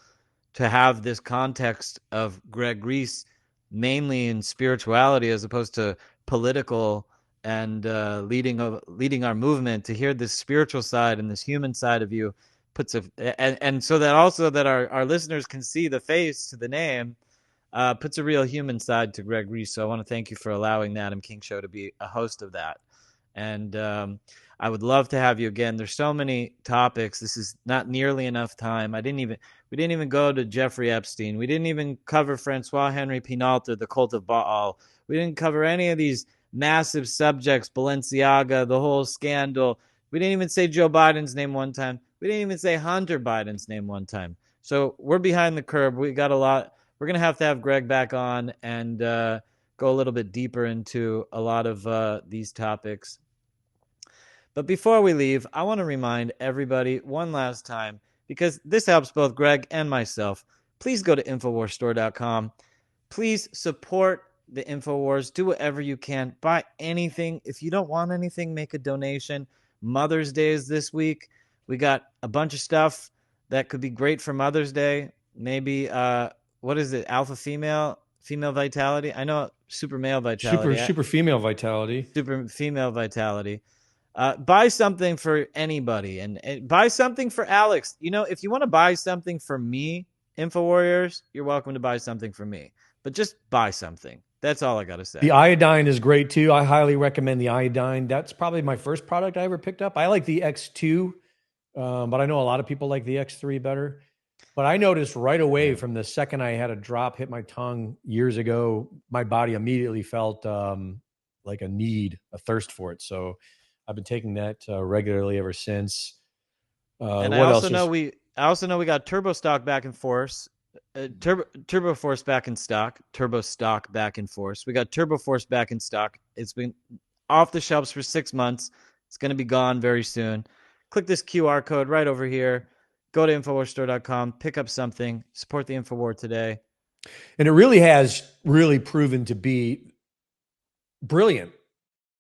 to have this context of Greg Reese mainly in spirituality as opposed to political and leading our movement. To hear this spiritual side and this human side of you puts and so that also that our listeners can see the face to the name, puts a real human side to Greg Reese. So I want to thank you for allowing the Adam King Show to be a host of that. And I would love to have you again. There's so many topics. This is not nearly enough time. We didn't even go to Jeffrey Epstein. We didn't even cover Francois Henry Pinault, the cult of Baal. We didn't cover any of these massive subjects, Balenciaga, the whole scandal. We didn't even say Joe Biden's name one time. We didn't even say Hunter Biden's name one time. So we're behind the curve. We got a lot. We're going to have Greg back on and go a little bit deeper into a lot of these topics. But before we leave, I want to remind everybody one last time, because this helps both Greg and myself. Please go to InfoWarsStore.com. Please support the InfoWars. Do whatever you can. Buy anything. If you don't want anything, make a donation. Mother's Day is this week. We got a bunch of stuff that could be great for Mother's Day. Maybe, what is it? Alpha female vitality? I know super male vitality. Super female vitality. Super female vitality. Buy something for anybody and buy something for Alex. If you want to buy something for me, InfoWarriors, you're welcome to buy something for me. But just buy something. That's all I got to say. The iodine is great too. I highly recommend the iodine. That's probably my first product I ever picked up. I like the X2 but I know a lot of people like the X3 better. But I noticed right away from the second I had a drop hit my tongue years ago, my body immediately felt like a thirst for it. So I've been taking that regularly ever since. And I also know we got Turbo Stock back in force. Turbo Force back in stock. Turbo Stock back in force. We got Turbo Force back in stock. It's been off the shelves for 6 months. It's going to be gone very soon. Click this QR code right over here. Go to InfoWarsStore.com, pick up something, support the InfoWar today. And it really has proven to be brilliant.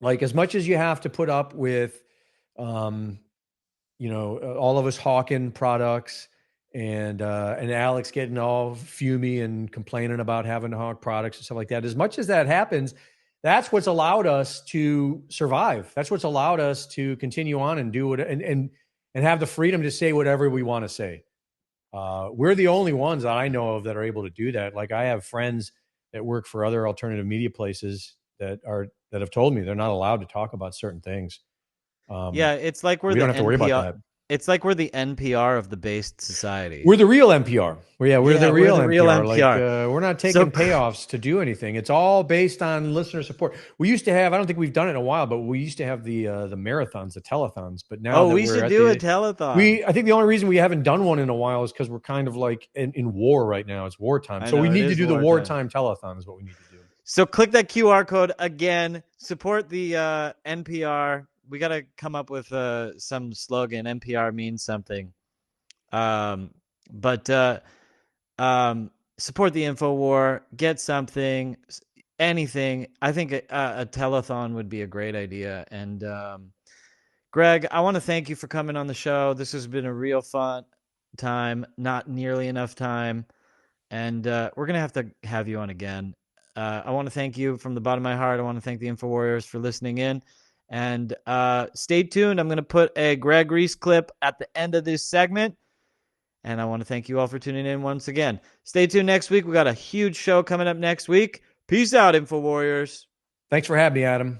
Like, as much as you have to put up with, all of us hawking products and Alex getting all fumey and complaining about having to hawk products and stuff like that. As much as that happens, that's what's allowed us to survive. That's what's allowed us to continue on and do it and have the freedom to say whatever we want to say. We're the only ones that I know of that are able to do that. Like, I have friends that work for other alternative media places that have told me they're not allowed to talk about certain things. It's like we don't have to worry about that. It's like we're the NPR of the based society. We're the real NPR. We're the real NPR. Like, we're not taking payoffs to do anything. It's all based on listener support. We used to have, I don't think we've done it in a while, but we used to have the marathons, the telethons. But now we should do a telethon. I think the only reason we haven't done one in a while is because we're kind of like in war right now. It's wartime. So we need to do the wartime telethon is what we need to do. So click that QR code again. Support the NPR. We got to come up with some slogan. NPR means something. But support the InfoWar. Get something, anything. I think a telethon would be a great idea. And Greg, I want to thank you for coming on the show. This has been a real fun time. Not nearly enough time. And we're going to have you on again. I want to thank you from the bottom of my heart. I want to thank the InfoWarriors for listening in. And stay tuned. I'm going to put a Greg Reese clip at the end of this segment. And I want to thank you all for tuning in once again. Stay tuned next week. We got a huge show coming up next week. Peace out, InfoWarriors. Thanks for having me, Adam.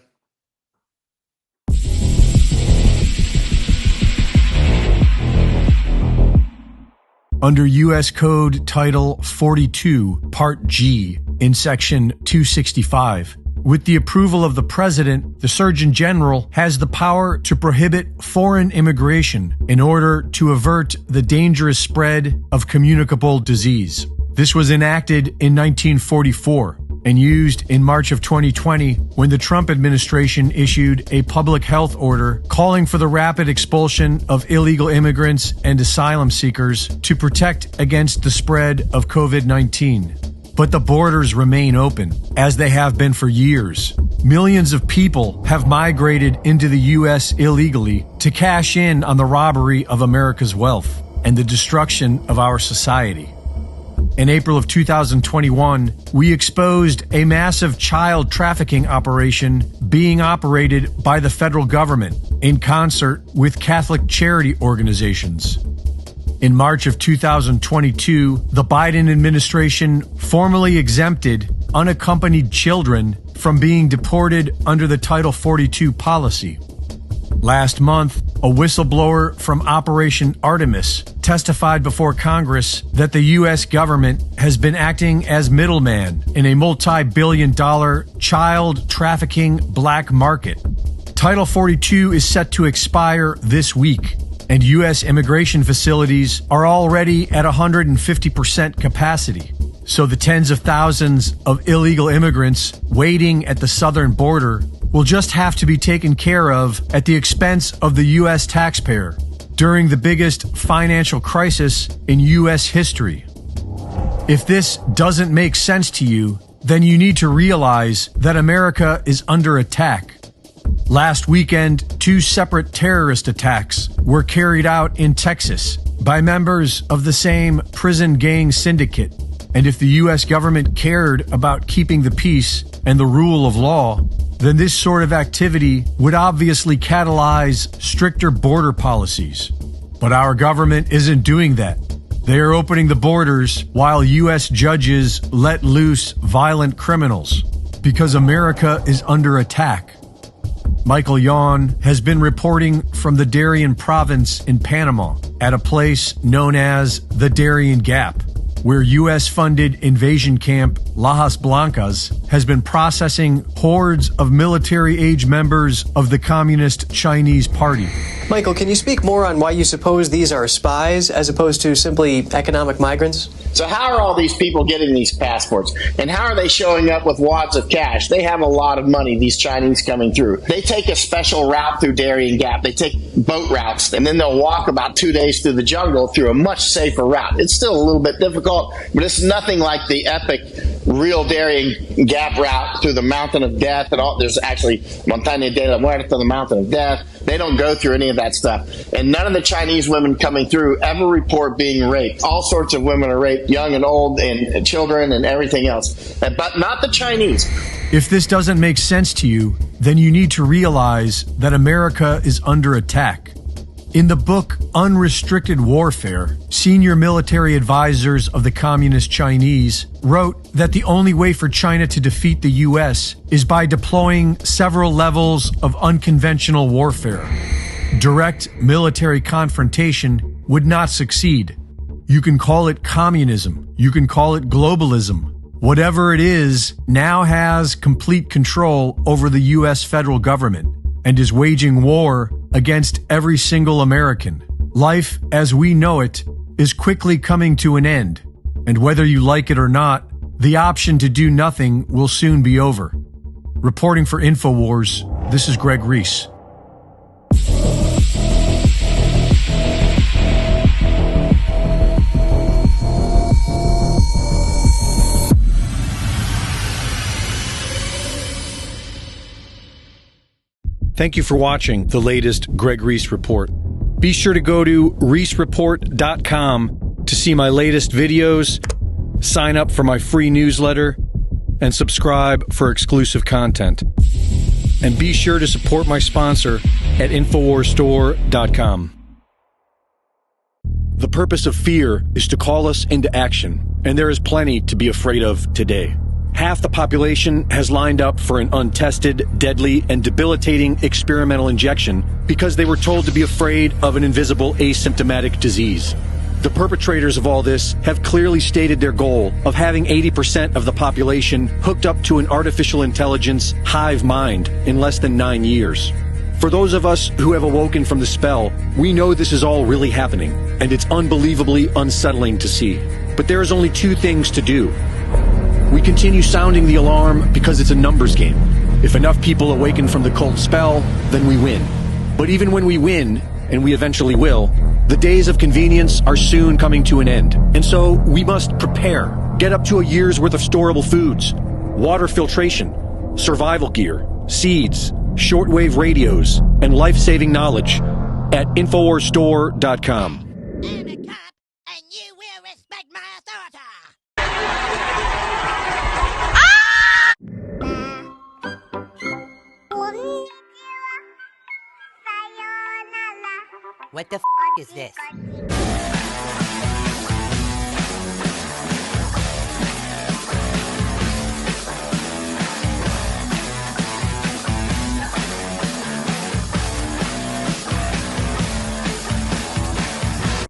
Under U.S. Code Title 42, Part G, in Section 265, with the approval of the President, the Surgeon General has the power to prohibit foreign immigration in order to avert the dangerous spread of communicable disease. This was enacted in 1944 and used in March of 2020 when the Trump administration issued a public health order calling for the rapid expulsion of illegal immigrants and asylum seekers to protect against the spread of COVID-19. But the borders remain open, as they have been for years. Millions of people have migrated into the U.S. illegally to cash in on the robbery of America's wealth and the destruction of our society. In April of 2021, we exposed a massive child trafficking operation being operated by the federal government in concert with Catholic charity organizations. In March of 2022, the Biden administration formally exempted unaccompanied children from being deported under the Title 42 policy. Last month, a whistleblower from Operation Artemis testified before Congress that the U.S. government has been acting as middleman in a multi-billion-dollar child trafficking black market. Title 42 is set to expire this week, and U.S. immigration facilities are already at 150% capacity. So the tens of thousands of illegal immigrants waiting at the southern border will just have to be taken care of at the expense of the U.S. taxpayer during the biggest financial crisis in U.S. history. If this doesn't make sense to you, then you need to realize that America is under attack. Last weekend, 2 separate terrorist attacks were carried out in Texas by members of the same prison gang syndicate. And if the U.S. government cared about keeping the peace and the rule of law, then this sort of activity would obviously catalyze stricter border policies. But our government isn't doing that. They are opening the borders while U.S. judges let loose violent criminals because America is under attack. Michael Yon has been reporting from the Darien province in Panama at a place known as the Darien Gap, where U.S.-funded invasion camp Lajas Blancas has been processing hordes of military-age members of the Communist Chinese Party. Michael, can you speak more on why you suppose these are spies as opposed to simply economic migrants? So how are all these people getting these passports? And how are they showing up with wads of cash? They have a lot of money, these Chinese coming through. They take a special route through Darien Gap. They take boat routes, and then they'll walk about 2 days through the jungle through a much safer route. It's still a little bit difficult, but it's nothing like the epic real Darien Gap route through the Mountain of Death. And all, there's actually Montaña de la Muerte, the Mountain of Death. They don't go through any of that stuff. And none of the Chinese women coming through ever report being raped. All sorts of women are raped, young and old, and children and everything else. But not the Chinese. If this doesn't make sense to you, then you need to realize that America is under attack. In the book Unrestricted Warfare, senior military advisors of the Communist Chinese wrote that the only way for China to defeat the U.S. is by deploying several levels of unconventional warfare. Direct military confrontation would not succeed. You can call it communism. You can call it globalism. Whatever it is, now has complete control over the U.S. federal government and is waging war against every single American. Life, as we know it, is quickly coming to an end, and whether you like it or not, the option to do nothing will soon be over. Reporting for InfoWars, this is Greg Reese. Thank you for watching the latest Greg Reese Report. Be sure to go to reesereport.com to see my latest videos, sign up for my free newsletter, and subscribe for exclusive content. And be sure to support my sponsor at InfoWarsStore.com. The purpose of fear is to call us into action, and there is plenty to be afraid of today. Half the population has lined up for an untested, deadly, and debilitating experimental injection because they were told to be afraid of an invisible asymptomatic disease. The perpetrators of all this have clearly stated their goal of having 80% of the population hooked up to an artificial intelligence hive mind in less than 9 years. For those of us who have awoken from the spell, we know this is all really happening, and it's unbelievably unsettling to see. But there is only two things to do. We continue sounding the alarm because it's a numbers game. If enough people awaken from the cult spell, then we win. But even when we win, and we eventually will, the days of convenience are soon coming to an end. And so we must prepare. Get up to a year's worth of storable foods, water filtration, survival gear, seeds, shortwave radios, and life-saving knowledge at InfoWarsStore.com. I'm a cop, and you will respect my authority. What the f*** is this?